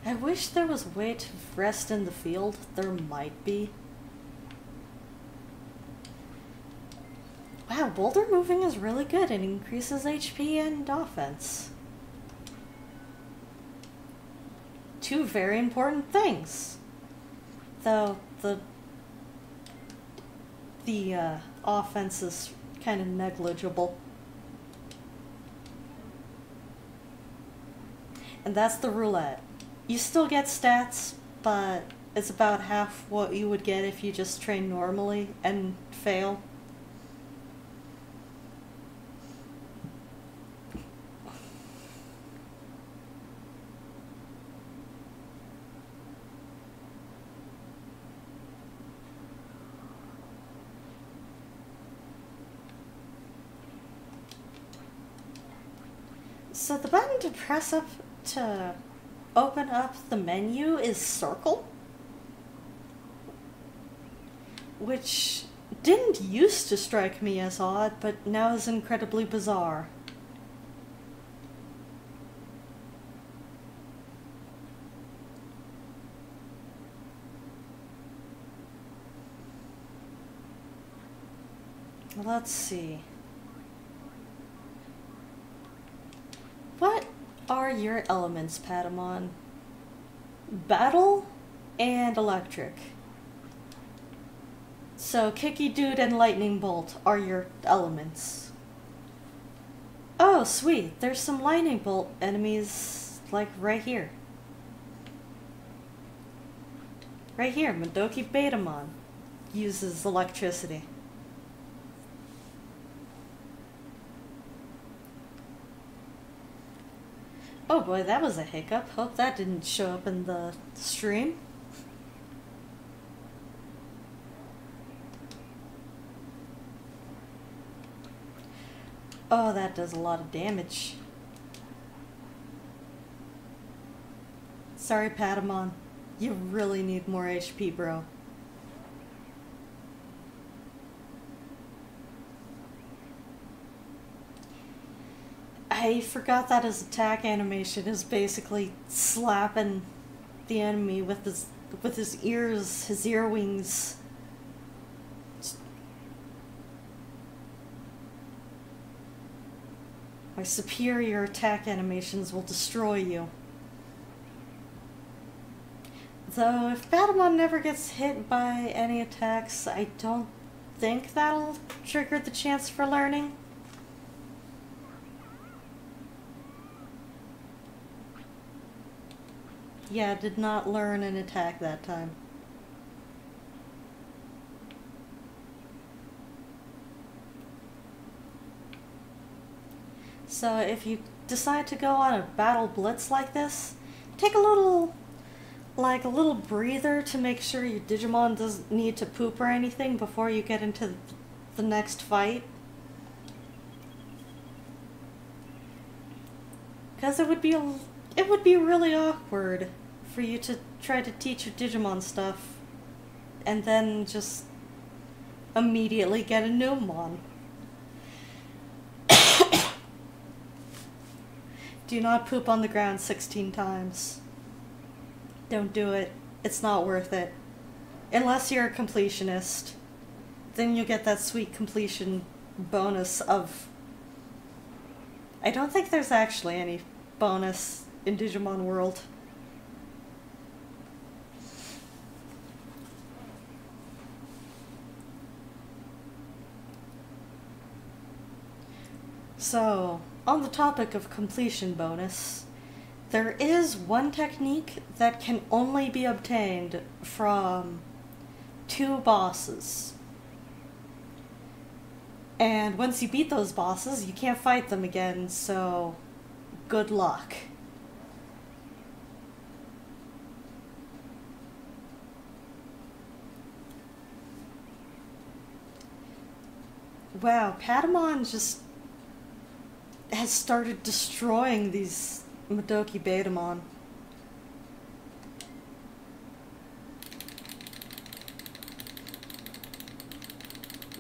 I wish there was a way to rest in the field. There might be. Wow, boulder moving is really good. It increases HP and offense. 2 very important things. Though the offense is kind of negligible. And that's the roulette. You still get stats, but it's about half what you would get if you just train normally and fail. So the button to press up to open up the menu is circle, which didn't used to strike me as odd, but now is incredibly bizarre. Let's see. What are your elements, Patamon? Battle and electric. So Kicky Dude and Lightning Bolt are your elements. Oh, sweet. There's some Lightning Bolt enemies, like, right here. Right here, Madoki Betamon uses electricity. Oh boy, that was a hiccup. Hope that didn't show up in the stream. Oh, that does a lot of damage. Sorry, Patamon. You really need more HP, bro. I forgot that his attack animation is basically slapping the enemy with his ears, his ear wings. My superior attack animations will destroy you. Though, if Patamon never gets hit by any attacks, I don't think that'll trigger the chance for learning. Yeah, did not learn an attack that time. So if you decide to go on a battle blitz like this, take a little breather to make sure your Digimon doesn't need to poop or anything before you get into the next fight. Because it would be really awkward for you to try to teach your Digimon stuff and then just immediately get a new mon. Do not poop on the ground 16 times. Don't do it. It's not worth it. Unless you're a completionist. Then you'll get that sweet completion bonus of... I don't think there's actually any bonus in Digimon World. So, on the topic of completion bonus, there is one technique that can only be obtained from 2 bosses. And once you beat those bosses, you can't fight them again, so good luck. Wow, Patamon just has started destroying these Madoki Betamon.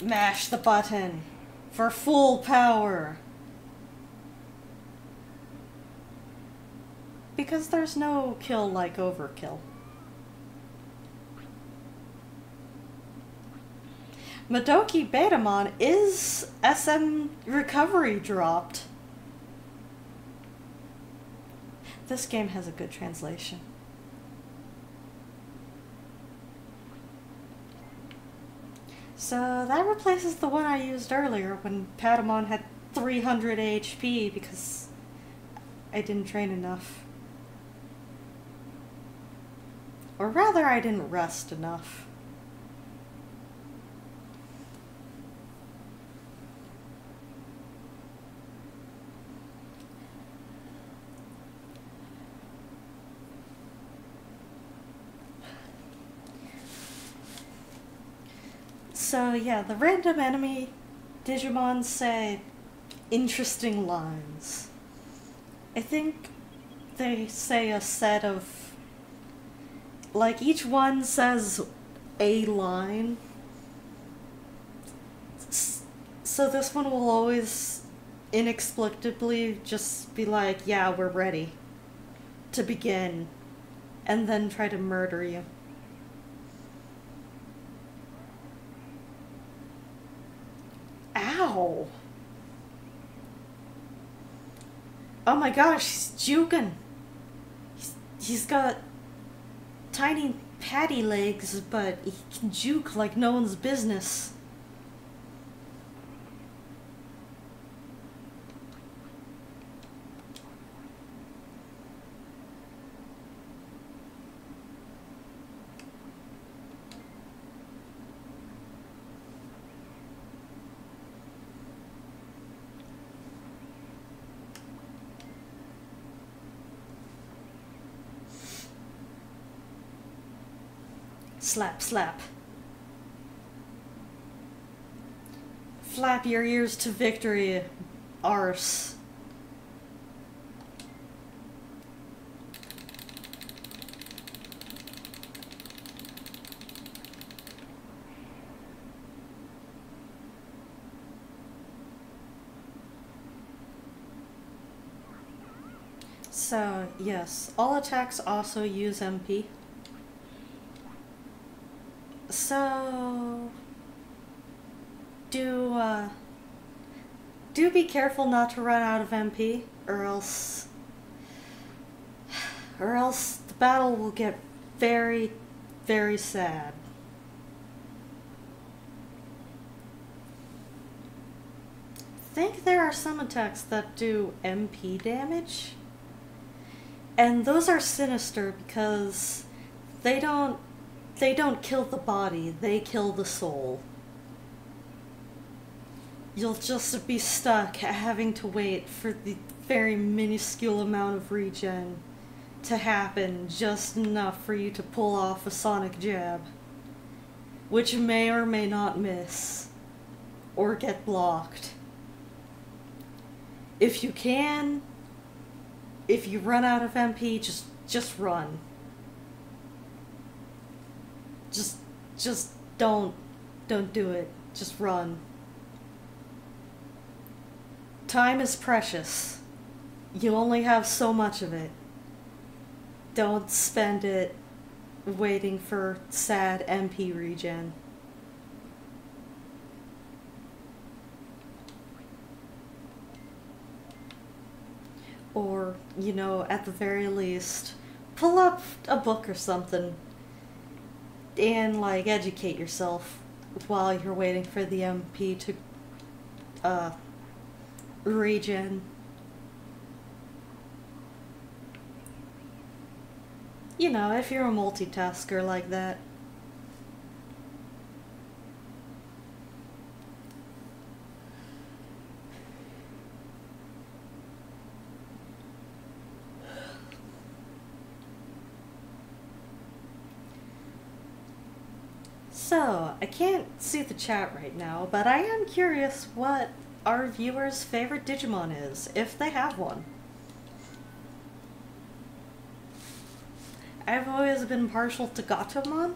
Mash the button for full power. Because there's no kill like overkill. Madoki Betamon is SM recovery dropped. This game has a good translation. So that replaces the one I used earlier when Patamon had 300 HP because I didn't train enough. Or rather, I didn't rest enough. So yeah, the random enemy Digimon say interesting lines. I think they say a set of, like, each one says a line. So this one will always inexplicably just be like, yeah, we're ready to begin, and then try to murder you. Ow! Oh my gosh, he's juking. He's got tiny patty legs, but he can juke like no one's business. Slap, slap. Flap your ears to victory, arse. So, yes, all attacks also use MP. So, do be careful not to run out of MP, or else the battle will get very, very sad. I think there are some attacks that do MP damage, and those are sinister because they don't kill the body, they kill the soul. You'll just be stuck having to wait for the very minuscule amount of regen to happen, just enough for you to pull off a sonic jab, which may or may not miss, or get blocked. If you can, if you run out of MP, just run. Just don't do it. Just run. Time is precious. You only have so much of it. Don't spend it waiting for sad MP regen. Or, you know, at the very least, pull up a book or something and, like, educate yourself while you're waiting for the MP to, regen. You know, if you're a multitasker like that. So, I can't see the chat right now, but I am curious what our viewers' favorite Digimon is, if they have one. I've always been partial to Gatomon,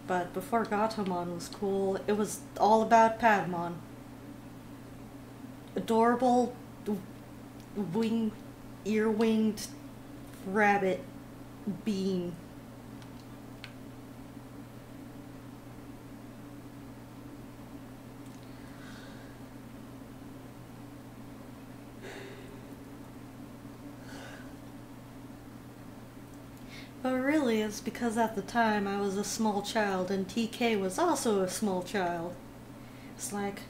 but before Gatomon was cool, it was all about Padmon. Adorable, ear-winged rabbit being. But really, it's because at the time I was a small child and TK was also a small child. It's like,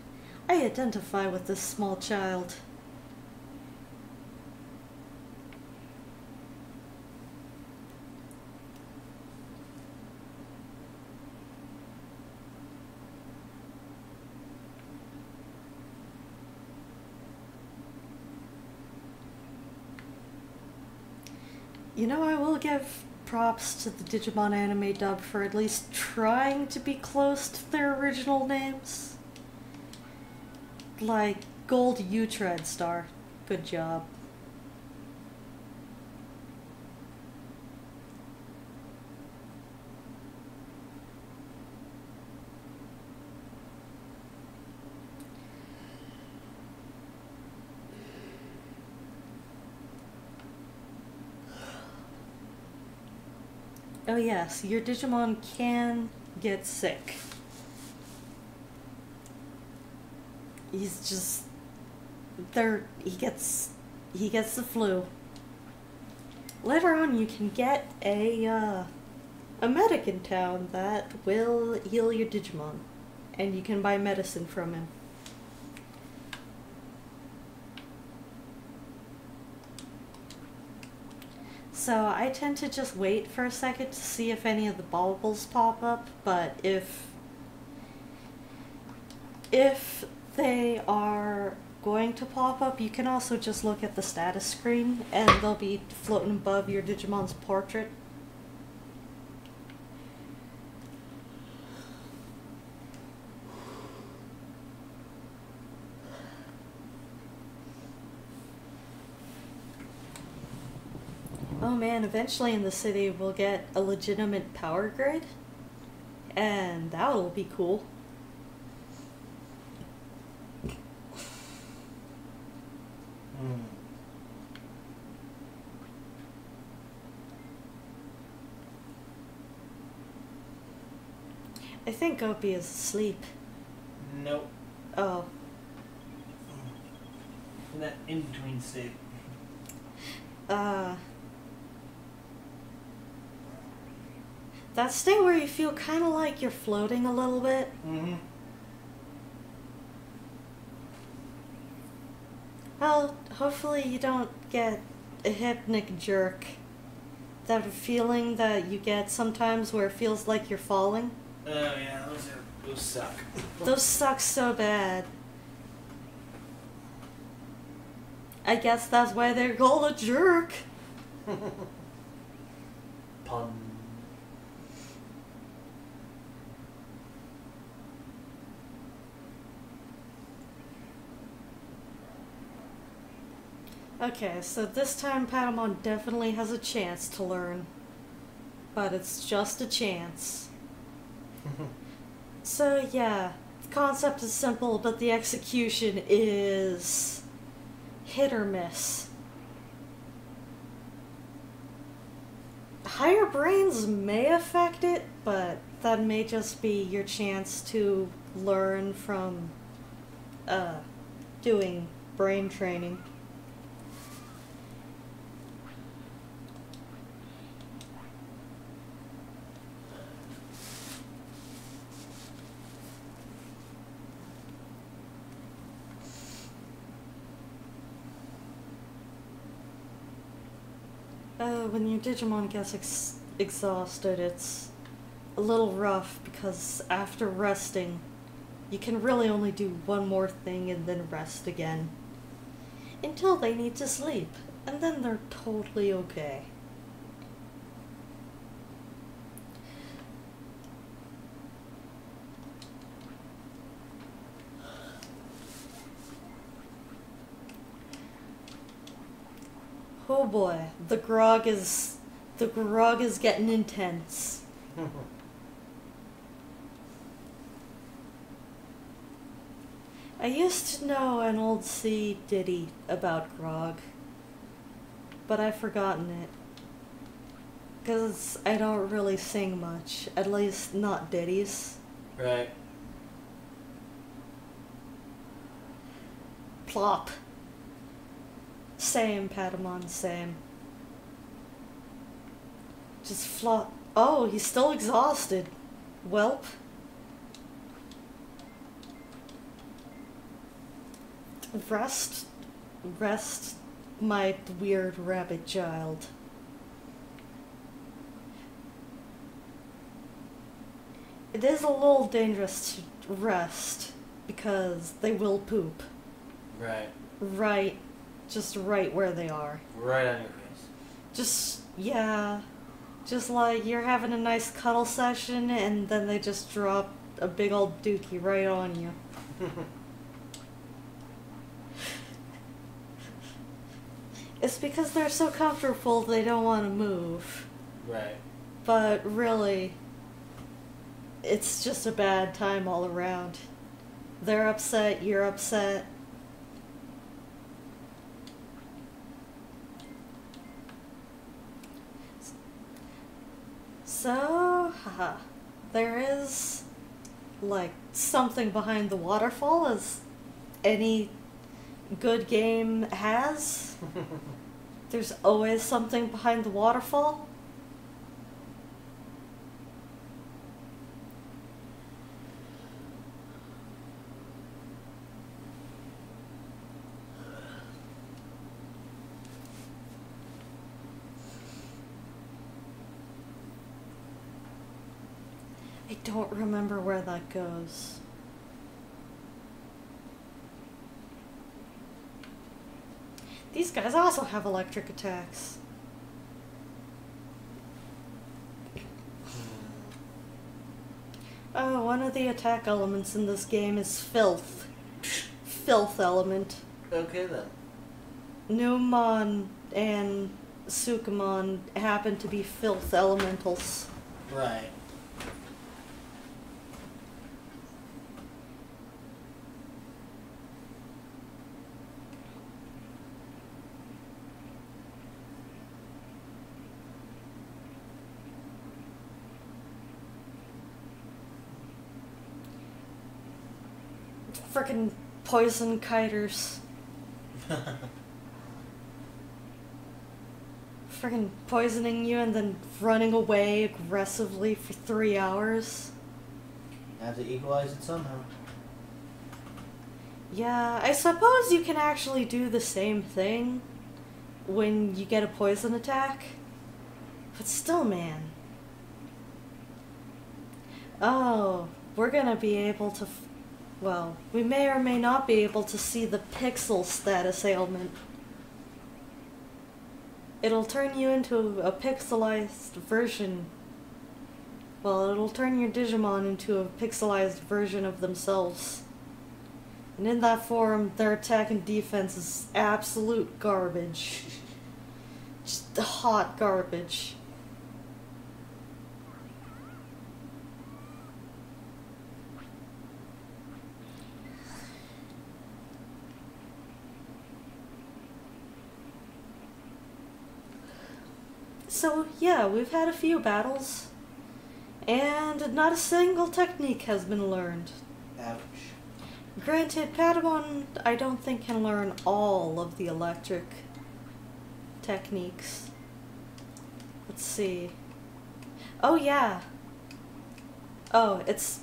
I identify with this small child. You know, I will give props to the Digimon anime dub for at least trying to be close to their original names. Like Gold Utread Star. Good job. Oh yes, your Digimon can get sick. He's just there. He gets the flu. Later on, you can get a medic in town that will heal your Digimon, and you can buy medicine from him. So I tend to just wait for a second to see if any of the baubles pop up, but if they are going to pop up, you can also just look at the status screen and they'll be floating above your Digimon's portrait. Oh man, eventually in the city we'll get a legitimate power grid, and that'll be cool. I think Opie is asleep. Nope. Oh. In that in-between state. That state where you feel kind of like you're floating a little bit. Mm-hmm. Well, hopefully you don't get a hypnic jerk. That feeling that you get sometimes where it feels like you're falling. Oh yeah, those suck. Those suck so bad. I guess that's why they're called a jerk. Pun. Okay, so this time Patamon definitely has a chance to learn. But it's just a chance. So yeah, the concept is simple, but the execution is hit or miss. Higher brains may affect it, but that may just be your chance to learn from doing brain training. When your Digimon gets exhausted, it's a little rough because after resting, you can really only do one more thing and then rest again. Until they need to sleep, and then they're totally okay. Oh boy, the grog is getting intense. I used to know an old sea ditty about grog, but I've forgotten it. 'Cause I don't really sing much, at least not ditties. Right. Plop. Same, Patamon, same. Just flop. Oh, he's still exhausted. Welp. Rest, my weird rabbit child. It is a little dangerous to rest, because they will poop. Right. Right. Just right where they are. Right on your face. Just, yeah. Just like you're having a nice cuddle session and then they just drop a big old dookie right on you. It's because they're so comfortable they don't want to move. Right. But really, it's just a bad time all around. They're upset, you're upset. So, haha, there is, like, something behind the waterfall, as any good game has. There's always something behind the waterfall. I don't remember where that goes. These guys also have electric attacks. Oh, one of the attack elements in this game is filth. Filth element. Okay then. Numon and Sukamon happen to be filth elementals. Right. Frickin' poison kiters. Frickin' poisoning you and then running away aggressively for 3 hours. Have to equalize it somehow. Yeah, I suppose you can actually do the same thing when you get a poison attack. But still, man. Oh, we're gonna be able to... well, we may or may not be able to see the pixel status ailment. It'll turn you into a pixelized version. Well, it'll turn your Digimon into a pixelized version of themselves. And in that form, their attack and defense is absolute garbage. Just hot garbage. So, yeah, we've had a few battles, and not a single technique has been learned. Ouch. Granted, Patamon, I don't think, can learn all of the electric techniques. Let's see. Oh, yeah. Oh, it's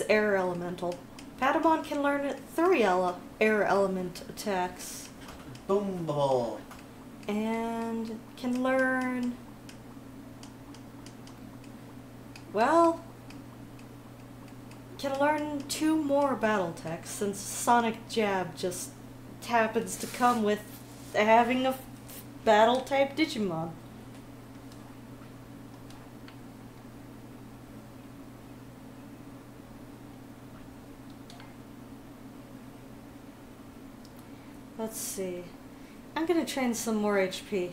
air elemental. Patamon can learn 3 air element attacks. Boom ball. And can learn... well... can learn 2 more battle techs, since Sonic Jab just happens to come with having a battle type Digimon. Let's see. I'm gonna train some more HP.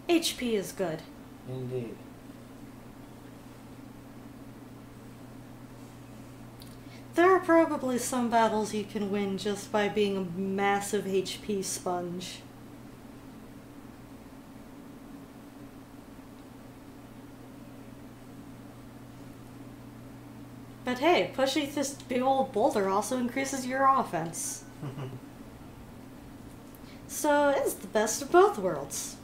HP is good. Indeed. There are probably some battles you can win just by being a massive HP sponge. But hey, pushing this big old boulder also increases your offense. So it's the best of both worlds.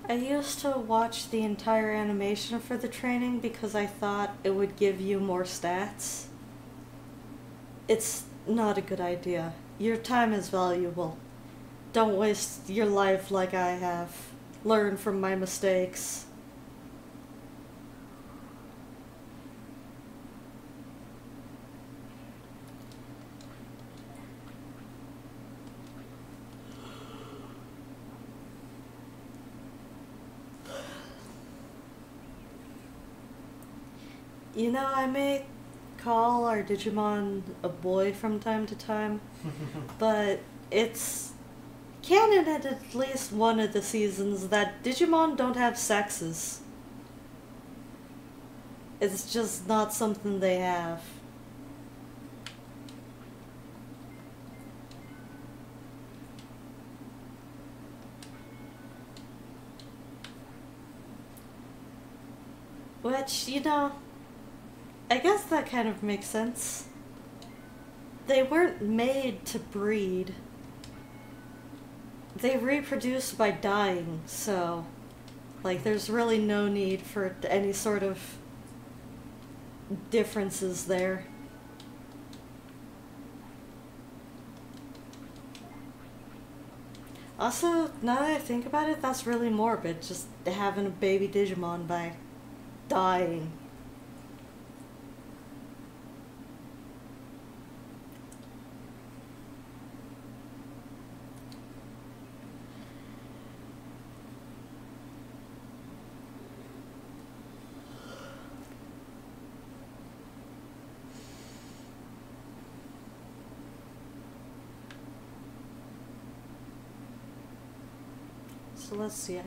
I used to watch the entire animation for the training because I thought it would give you more stats. It's not a good idea. Your time is valuable. Don't waste your life like I have. Learn from my mistakes. You know, I may call our Digimon a boy from time to time, but it's canon at least one of the seasons that Digimon don't have sexes. It's just not something they have. Which, you know, I guess that kind of makes sense. They weren't made to breed. They reproduce by dying, so, like, there's really no need for any sort of differences there. Also, now that I think about it, that's really morbid, just having a baby Digimon by dying. So let's see, I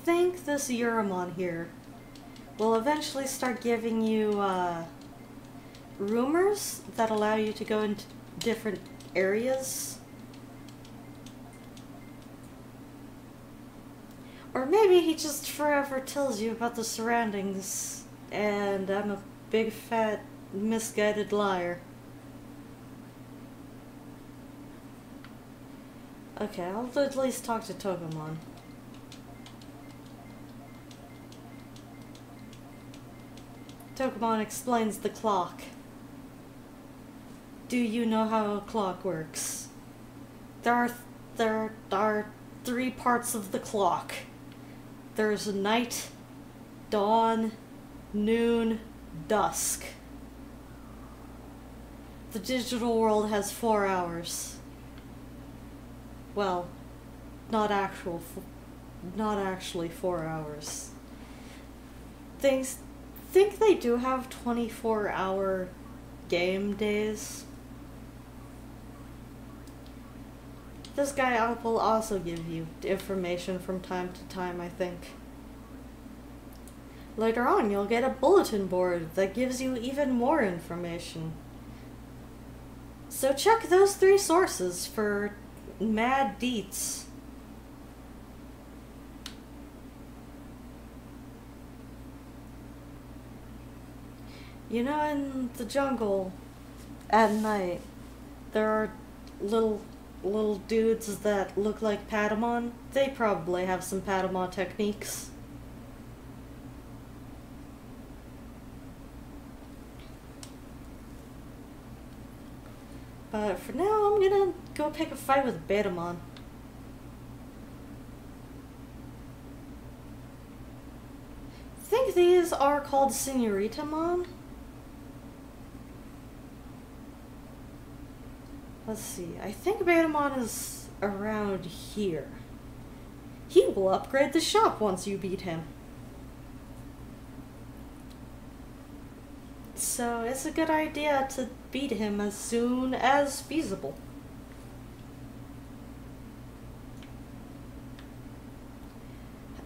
think this Euromon here will eventually start giving you rumors that allow you to go into different areas. Or maybe he just forever tells you about the surroundings and I'm a big fat misguided liar. Okay, I'll at least talk to Togemon. Togemon explains the clock. Do you know how a clock works? There are 3 parts of the clock. There's night, dawn, noon, dusk. The digital world has 4 hours. Well, not actually 4 hours. Think they do have 24-hour game days. This guy will also give you information from time to time, I think. Later on, you'll get a bulletin board that gives you even more information. So check those 3 sources for mad deets. You know, in the jungle at night, there are little dudes that look like Patamon. They probably have some Patamon techniques. But for now, I'm gonna go pick a fight with Betamon. I think these are called Señoritamon. Let's see, I think Betamon is around here. He will upgrade the shop once you beat him. So it's a good idea to beat him as soon as feasible.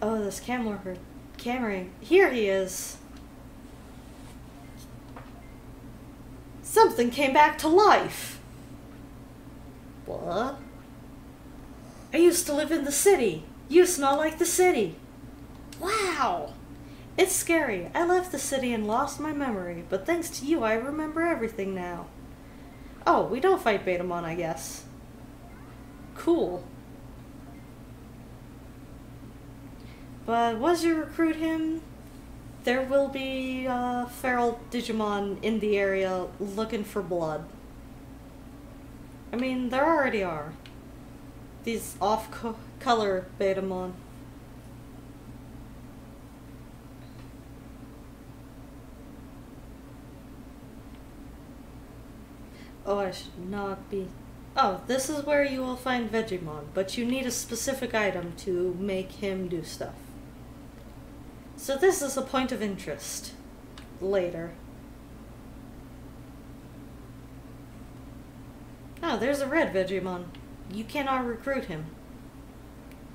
Oh, this cam worker. Camry. Here he is. Something came back to life. What? I used to live in the city. You smell like the city. Wow. It's scary. I left the city and lost my memory, but thanks to you, I remember everything now. Oh, we don't fight Betamon, I guess. Cool. But once you recruit him, there will be feral Digimon in the area looking for blood. I mean, there already are. These off-color Betamon. Oh, I should not be... Oh, this is where you will find Vegemon, but you need a specific item to make him do stuff. So this is a point of interest. Later. Oh, there's a red Vegemon. you cannot recruit him.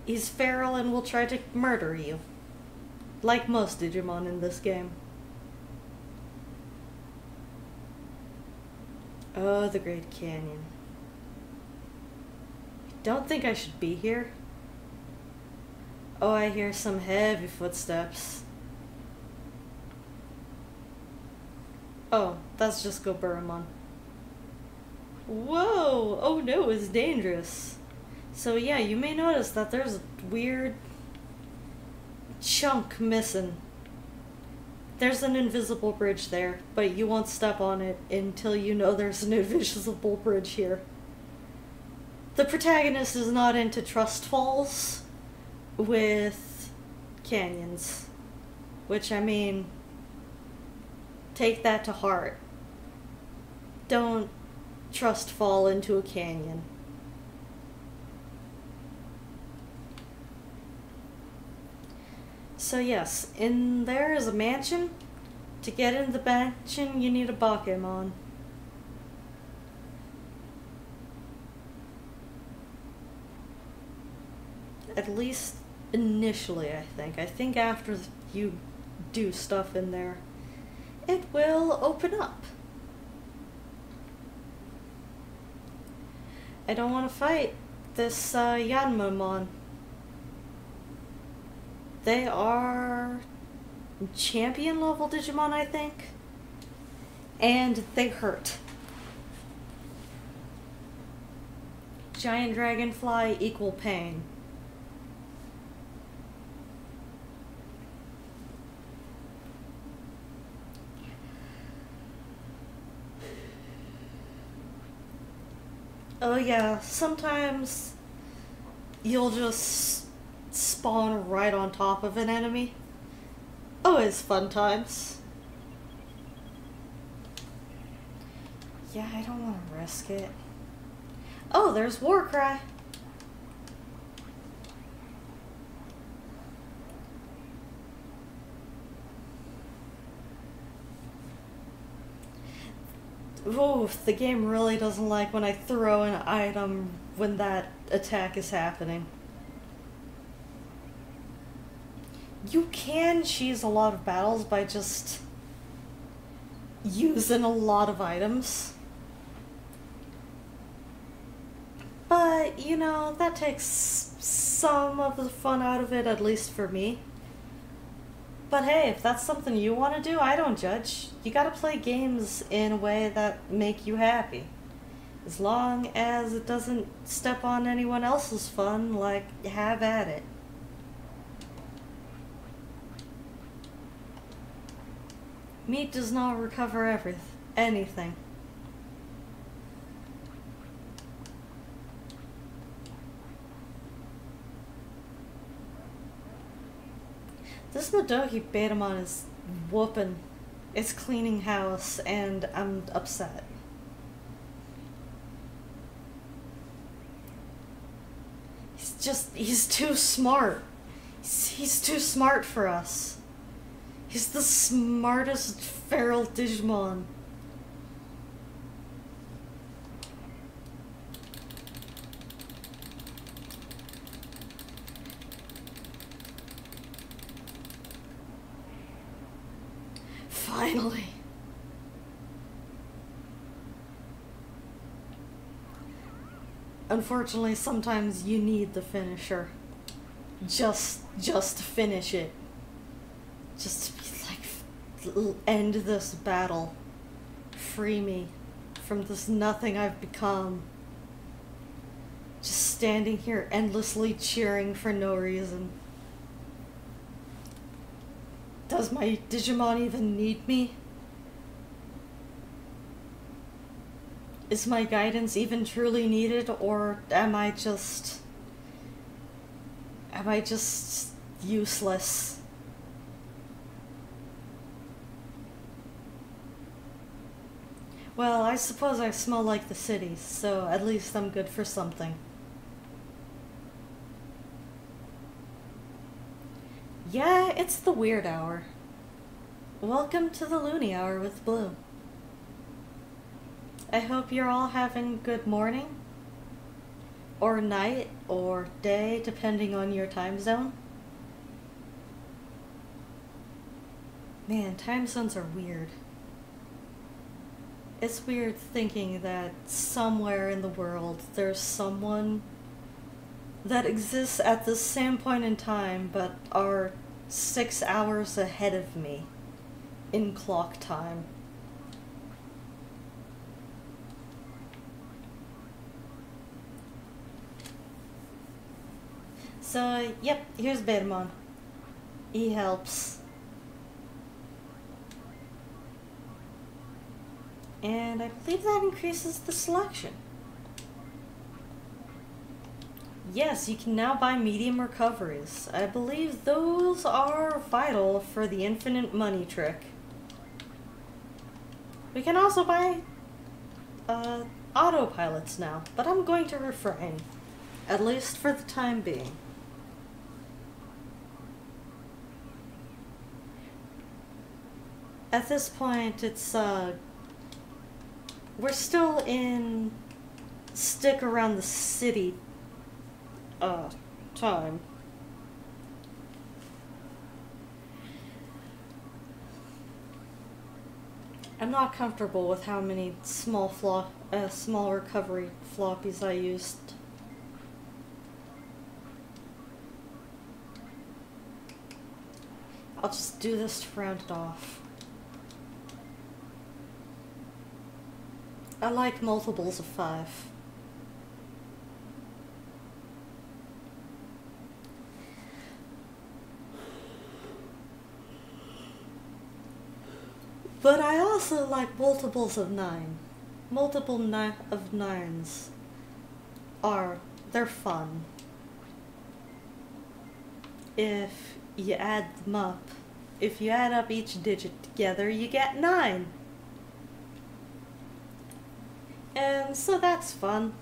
He's feral and will try to murder you. Like most Digimon in this game. Oh, the Great Canyon. Don't think I should be here. Oh, I hear some heavy footsteps. Oh, that's just Goburumon. Whoa! Oh no, it's dangerous. So yeah, you may notice that there's a weird chunk missing. There's an invisible bridge there, but you won't step on it until you know there's an invisible bridge here. The protagonist is not into trust falls with canyons. Which, I mean, take that to heart. Don't trust fall into a canyon. So yes, in there is a mansion. To get into the mansion, you need a Bakemon. At least initially, I think. I think after you do stuff in there, it will open up. I don't want to fight this Yanmamon. They are champion level Digimon, I think. And they hurt. Giant dragonfly equal pain. Oh yeah, sometimes you'll just spawn right on top of an enemy. Always fun times. Yeah, I don't want to risk it. Oh, there's Warcry. Oof, the game really doesn't like when I throw an item when that attack is happening. You can cheese a lot of battles by just using a lot of items. But, you know, that takes some of the fun out of it, at least for me. But hey, if that's something you want to do, I don't judge. You gotta play games in a way that make you happy. As long as it doesn't step on anyone else's fun, like, have at it. Meat does not recover anything. This Madoki Betamon is whooping. It's cleaning house, and I'm upset. He's too smart. He's too smart for us. He's the smartest feral Digimon. Finally. Unfortunately, sometimes you need the finisher. Just to finish it. Just to be like, end this battle. Free me from this nothing I've become. Just standing here endlessly cheering for no reason. Does my Digimon even need me? Is my guidance even truly needed, or am I just useless? Well, I suppose I smell like the city, so at least I'm good for something. Yeah, it's the weird hour. Welcome to the Loony Hour with Blue. I hope you're all having good morning, or night or day, depending on your time zone. Man, time zones are weird. It's weird thinking that somewhere in the world there's someone that exists at the same point in time but are 6 hours ahead of me in clock time. So, yep, here's Betamon. He helps. And I believe that increases the selection. Yes, you can now buy medium recoveries. I believe those are vital for the infinite money trick. We can also buy autopilots now, but I'm going to refrain, at least for the time being. At this point, it's we're still in stick around the city time. I'm not comfortable with how many small recovery floppies I used. I'll just do this to round it off. I like multiples of 5. But I also like multiples of 9. Of 9s they're fun. If you add them up, if you add up each digit together, you get 9. And so that's fun.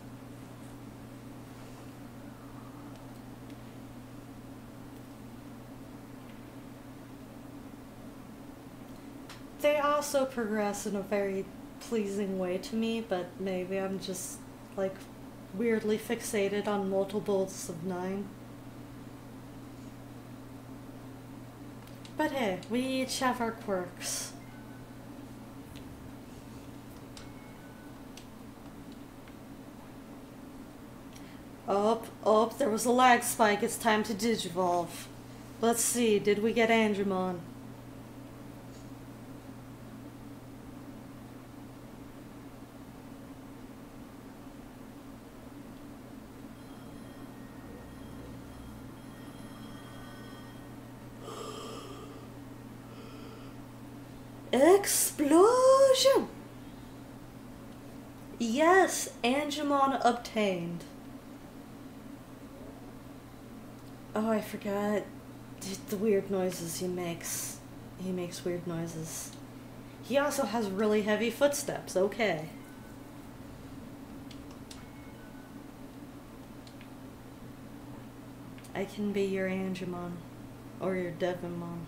They also progress in a very pleasing way to me, but maybe I'm just, like, weirdly fixated on multiples of 9. But hey, we each have our quirks. Oh, there was a lag spike. It's time to digivolve. Let's see, did we get Angemon? Explosion! Yes, Angemon obtained. Oh, I forgot the weird noises he makes. He makes weird noises. He also has really heavy footsteps, okay. I can be your Angemon. Or your Devonmon.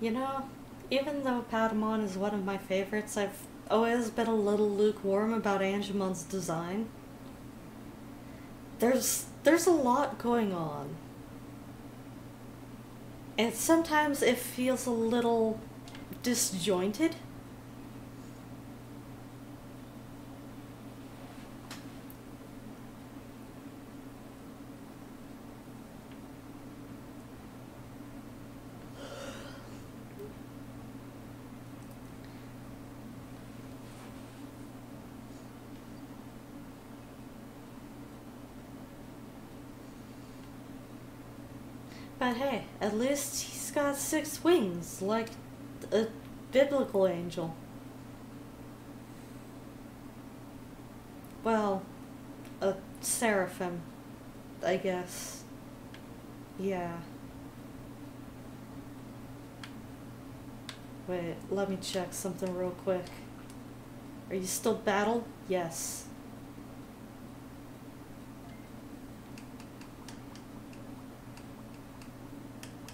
You know, even though Patamon is one of my favorites, I've always been a little lukewarm about Angemon's design. There's a lot going on. And sometimes it feels a little disjointed. But hey, at least he's got 6 wings, like a biblical angel. Well, a seraphim, I guess. Yeah. Wait, let me check something real quick. Are you still battle? Yes.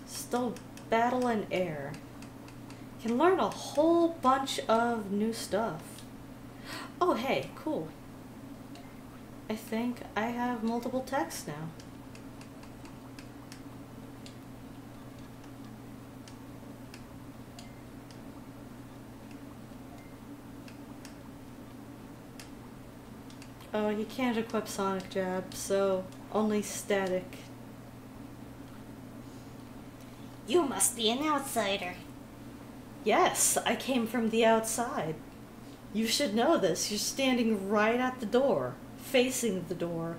Still battle and air. Can learn a whole bunch of new stuff. Oh, hey, cool. I think I have multiple texts now. Oh, you can't equip Sonic Jab, so only static. You must be an outsider. Yes, I came from the outside. You should know this. You're standing right at the door, facing the door.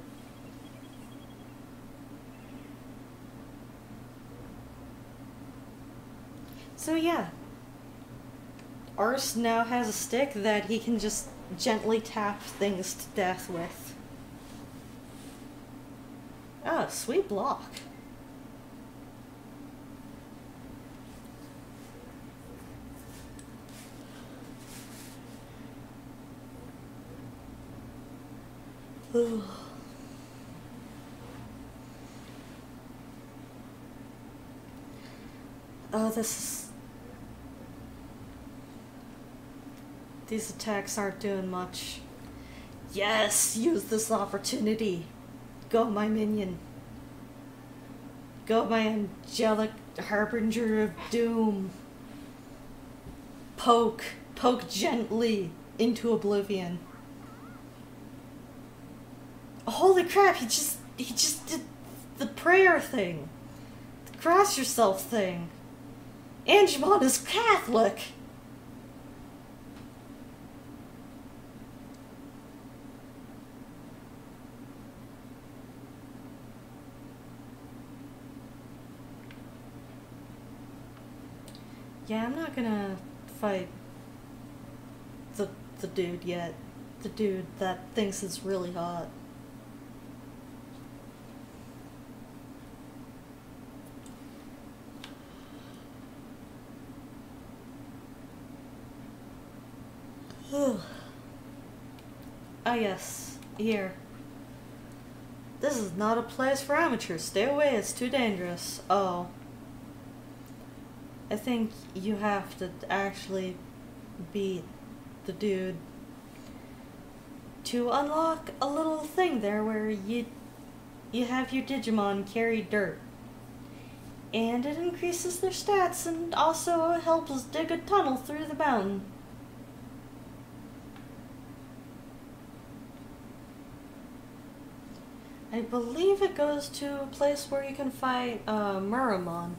So yeah, Ars now has a stick that he can just gently tap things to death with. Ah, sweet block. Oh, these attacks aren't doing much. Yes, use this opportunity. Go, my minion. Go, my angelic harbinger of doom. Poke gently into oblivion. Holy crap, he just did the prayer thing. The cross yourself thing. Angemon is Catholic! Yeah, I'm not gonna fight the dude yet. The dude that thinks it's really hot. Ah yes, here. This is not a place for amateurs. Stay away, it's too dangerous. Oh. I think you have to actually beat the dude to unlock a little thing there where you have your Digimon carry dirt. And it increases their stats and also helps us dig a tunnel through the mountain. I believe it goes to a place where you can fight Muramon.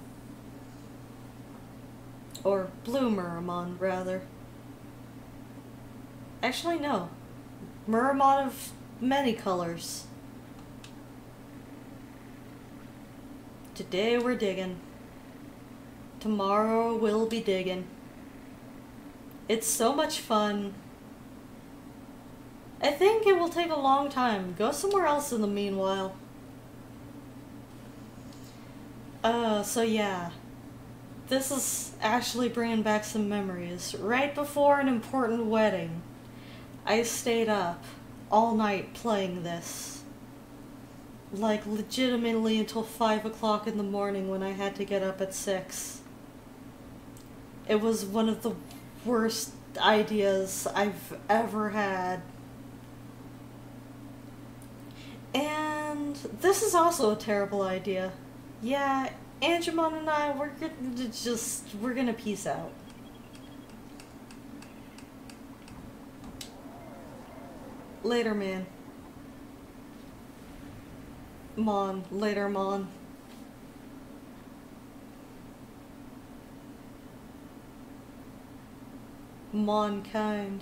Or Blue Muramon, rather. Actually, no. Muramon of many colors. Today we're digging. Tomorrow we'll be digging. It's so much fun. I think it will take a long time. Go somewhere else in the meanwhile. So yeah. This is actually bringing back some memories. Right before an important wedding, I stayed up all night playing this. Like, legitimately until 5 o'clock in the morning when I had to get up at 6. It was one of the worst ideas I've ever had. And this is also a terrible idea. Yeah, Angemon and I, we're gonna peace out. Later, man. Mon. Later, Mon. Monkind.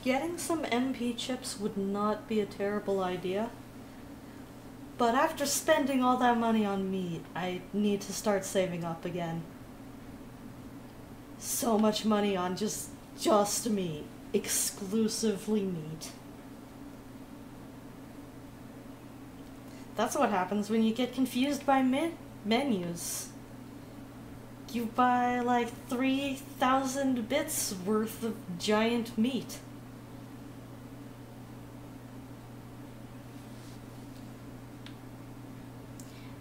Getting some MP chips would not be a terrible idea. But after spending all that money on meat, I need to start saving up again. so much money on just meat. Exclusively meat. That's what happens when you get confused by menus. You buy like 3,000 bits worth of giant meat.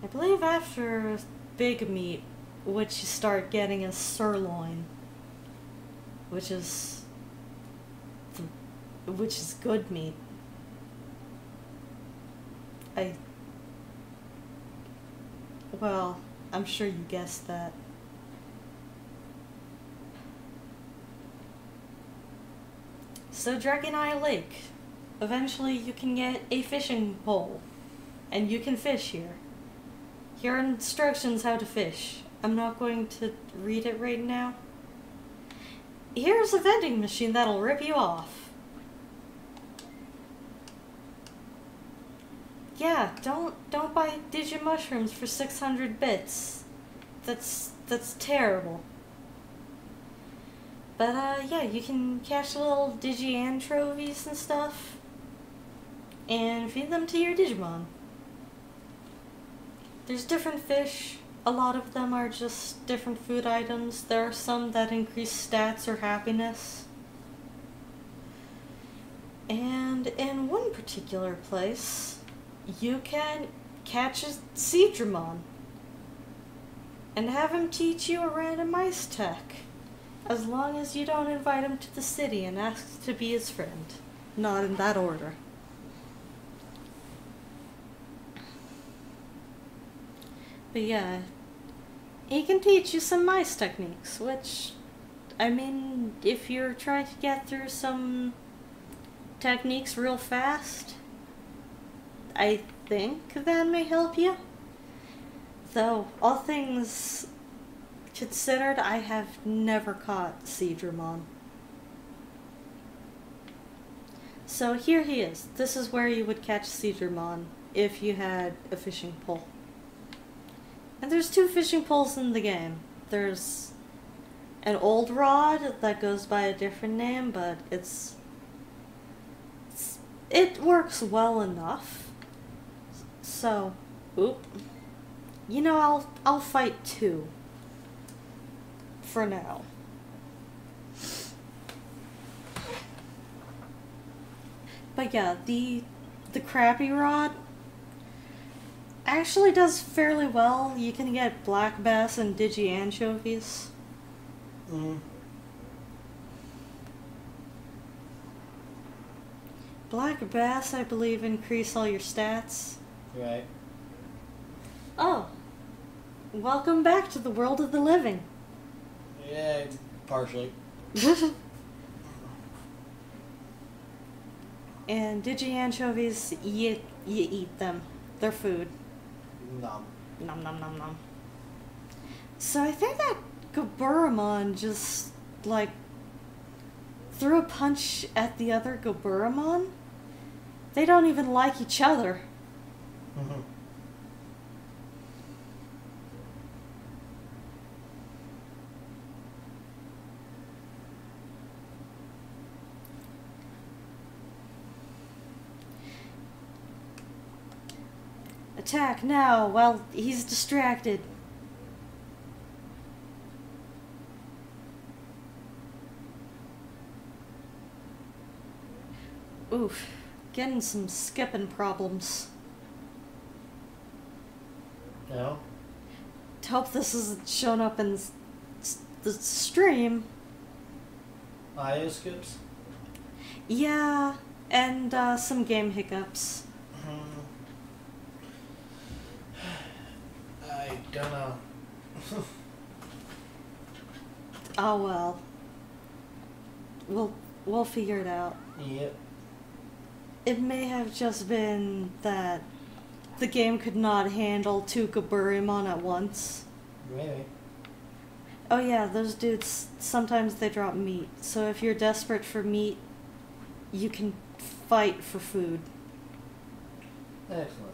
I believe after big meat, what you start getting is sirloin, which is good meat. Well, I'm sure you guessed that. So Dragon Eye Lake. Eventually you can get a fishing pole, and you can fish here. Here are instructions how to fish. I'm not going to read it right now. Here's a vending machine that'll rip you off. Yeah, don't buy Digimushrooms for 600 bits. That's terrible. But yeah, you can catch little Digi-anchovies and stuff, and feed them to your Digimon. There's different fish. A lot of them are just different food items. There are some that increase stats or happiness. And in one particular place, you can catch a Seadramon and have him teach you a random ice tech, as long as you don't invite him to the city and ask to be his friend. Not in that order. But yeah, he can teach you some ice techniques, which, I mean, if you're trying to get through some techniques real fast, I think that may help you. Though, all things considered, I have never caught Seadramon. So here he is. This is where you would catch Seadramon if you had a fishing pole. And there's 2 fishing poles in the game. There's an old rod that goes by a different name, but it works well enough. So, you know, I'll fight 2 for now. But yeah, the crappy rod actually does fairly well. You can get black bass and Digi-anchovies. Black bass, I believe, increase all your stats. Right. Oh. Welcome back to the world of the living. Yeah, partially. And Digi-anchovies, you eat them. They're food. Nom. Nom nom nom nom. So I think that Goburamon just, like, threw a punch at the other Goburamon. They don't even like each other. Mm-hmm. Attack now while he's distracted. Oof, getting some skipping problems. No? Hope this isn't shown up in the stream. Audio skips? Yeah, and some game hiccups. I don't know. Oh well. We'll figure it out. Yep. It may have just been that the game could not handle 2 Goburamon at once. Maybe. Oh yeah, those dudes, sometimes they drop meat. So if you're desperate for meat, you can fight for food. Excellent.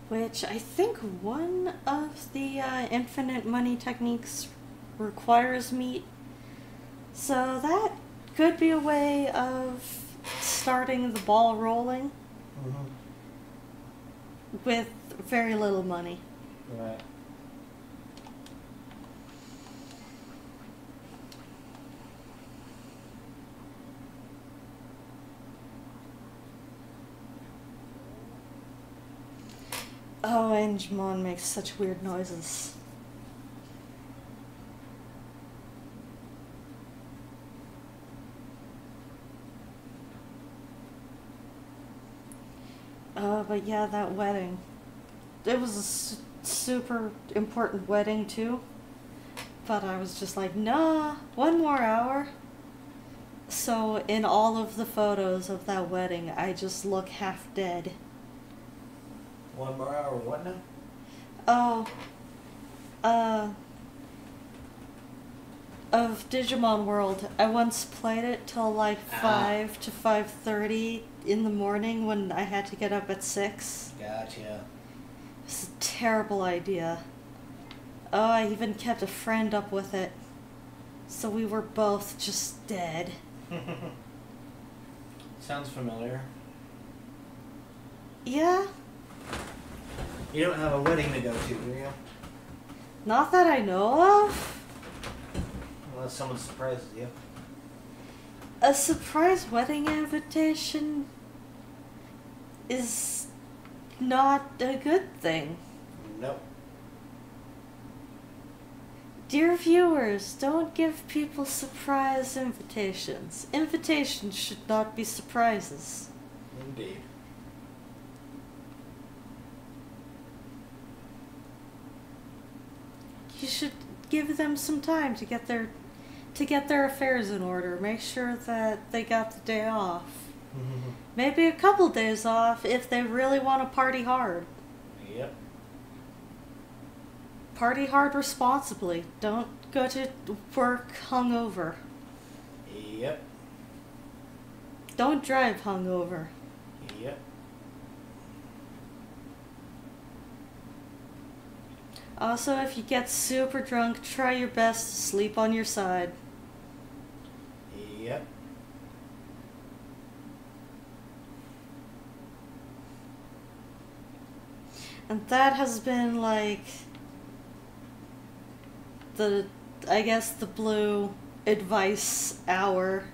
Which I think one of the infinite money techniques requires meat. So that could be a way of starting the ball rolling with very little money. Right. Oh, and Jamon makes such weird noises. But yeah, that wedding. It was a super important wedding too. But I was just like, nah, one more hour. So in all of the photos of that wedding, I just look half dead. 1 more hour, what now? Oh, of Digimon World, I once played it till like 5 to 5:30 in the morning when I had to get up at 6. Gotcha. It's a terrible idea. Oh, I even kept a friend up with it. So we were both just dead. Sounds familiar. Yeah, You don't have a wedding to go to, do you? not that I know of. Unless someone surprises you. A surprise wedding invitation is not a good thing. Nope. Dear viewers, don't give people surprise invitations. Invitations should not be surprises. Indeed. You should give them some time to get their affairs in order. Make sure that they got the day off. Maybe a couple days off if they really want to party hard. Yep. Party hard responsibly. Don't go to work hungover. Yep. Don't drive hungover. Yep. Also, if you get super drunk, try your best to sleep on your side. Yep. And that has been like I guess the blue advice hour.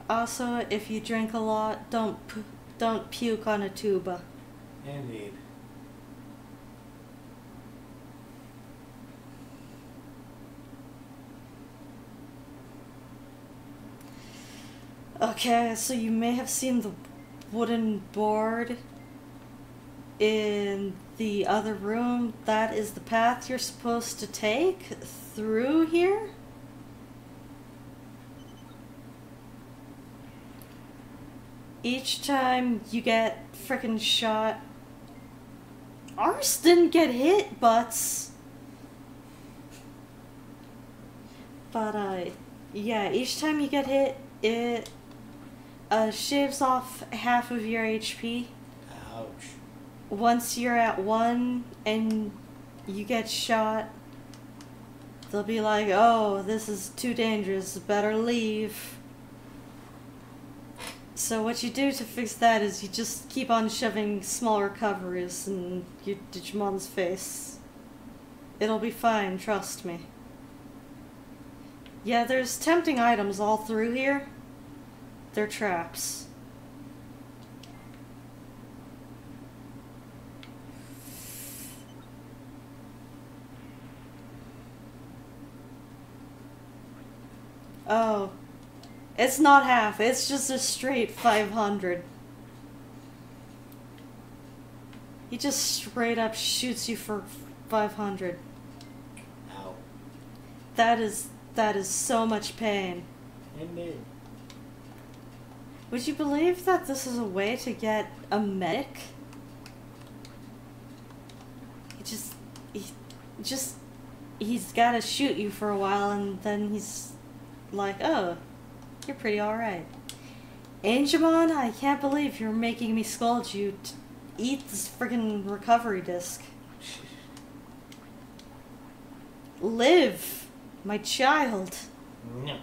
Also, if you drink a lot, don't puke on a tuba. Indeed. Okay, so you may have seen the wooden board in the other room. That is the path you're supposed to take through here. Each time you get frickin' shot. Ours didn't get hit, butts. But, yeah, each time you get hit, it shaves off half of your HP. Ouch. Once you're at 1 and you get shot, they'll be like, oh, this is too dangerous, better leave. So what you do to fix that is you just keep on shoving small recoveries in your Digimon's face. It'll be fine, trust me. Yeah, there's tempting items all through here. They're traps. Oh. It's not half, it's just a straight 500. He just straight up shoots you for 500. Ow. That is so much pain. Indeed. Would you believe that this is a way to get a medic? He just he's got to shoot you for a while, and then he's like, oh, you're pretty alright. Angemon, I can't believe you're making me scold you to eat this friggin' recovery disc. Live, my child. No.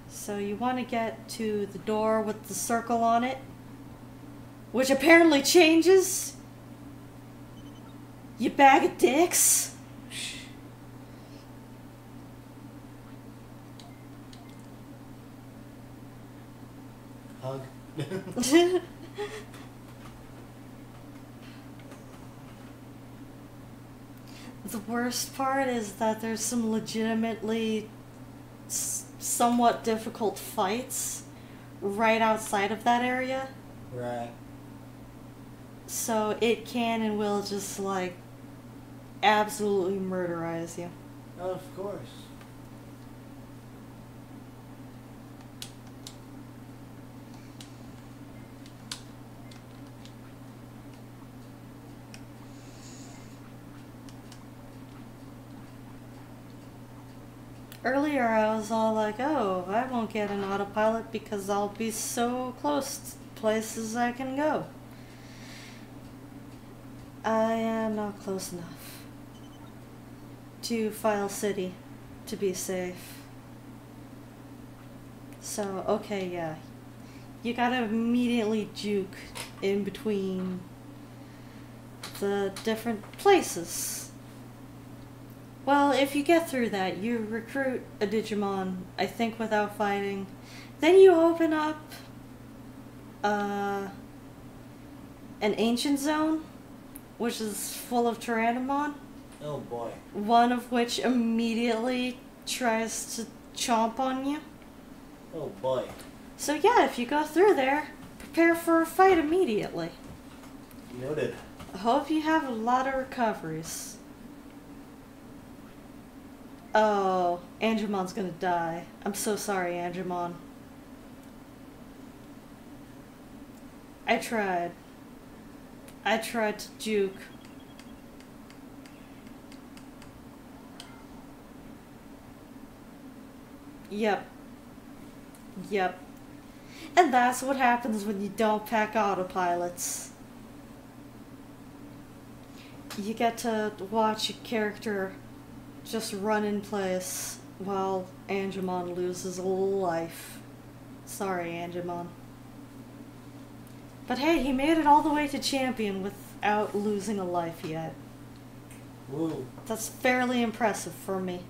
So you want to get to the door with the circle on it, which apparently changes. You bag of dicks. Hug. The worst part is that there's some legitimately somewhat difficult fights right outside of that area. Right. So it can and will just like absolutely murderize you. Of course. Earlier I was all like, oh, I won't get an autopilot because I'll be so close to places I can go. I am not close enough to File City to be safe. So, okay, yeah. You gotta immediately juke in between the different places. Well, if you get through that, you recruit a Digimon, I think without fighting. Then you open up an ancient zone, which is full of Tyrannomon. Oh boy. One of which immediately tries to chomp on you. Oh boy. So yeah, if you go through there, prepare for a fight immediately. Noted. I hope you have a lot of recoveries. Oh, Angemon's gonna die. I'm so sorry, Angemon. I tried. I tried to juke. Yep. Yep. And that's what happens when you don't pack autopilots. You get to watch your character just run in place while Angemon loses a life. Sorry, Angemon. But hey, he made it all the way to champion without losing a life yet. Woo. That's fairly impressive for me.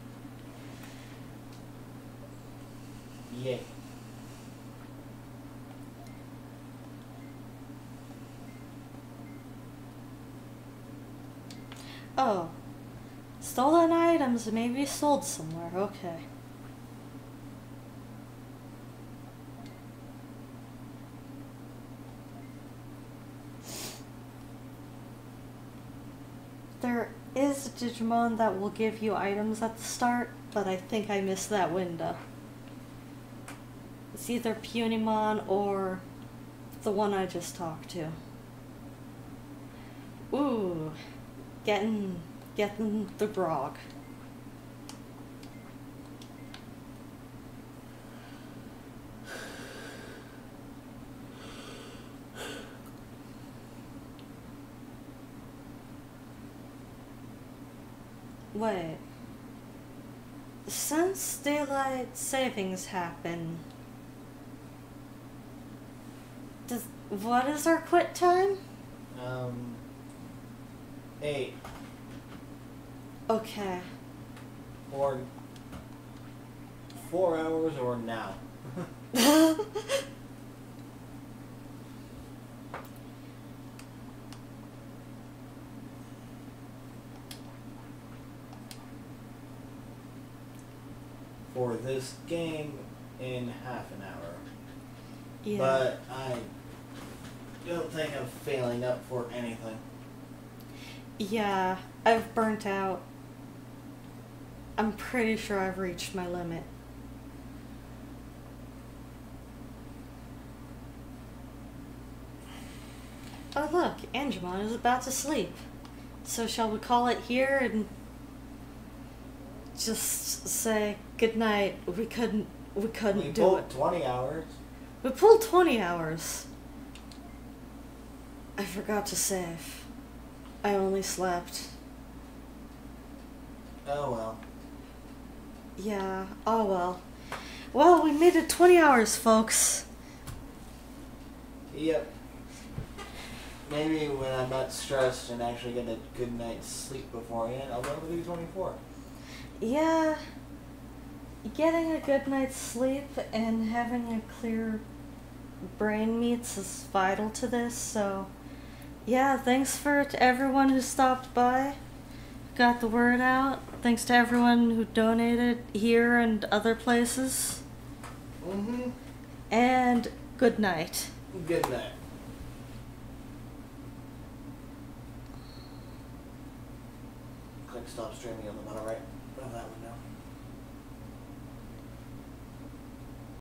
Yay. Oh. Stolen items may be sold somewhere, okay. There is a Digimon that will give you items at the start, but I think I missed that window. It's either Punimon or the one I just talked to. Ooh, getting the grog. Wait. Since daylight savings happen, what is our quit time? 8. Okay. Or 4 hours or now. For this game in half an hour. Yeah. But I don't think I'm failing up for anything. Yeah, I've burnt out. I'm pretty sure I've reached my limit. Angemon is about to sleep. So shall we call it here and just say good night? We couldn't do pulled it. 20 hours. We pulled 20 hours. I forgot to save. I only slept. Oh well. Yeah, oh well. Well, we made it 20 hours, folks. Yep. Maybe when I'm not stressed and actually get a good night's sleep beforehand, I'll be able to do 24. Yeah. Getting a good night's sleep and having a clear brain meats is vital to this, so yeah, thanks to everyone who stopped by, got the word out. Thanks to everyone who donated here and other places. Mm-hmm. And good night. Good night. Click stop streaming on the bottom right of that window.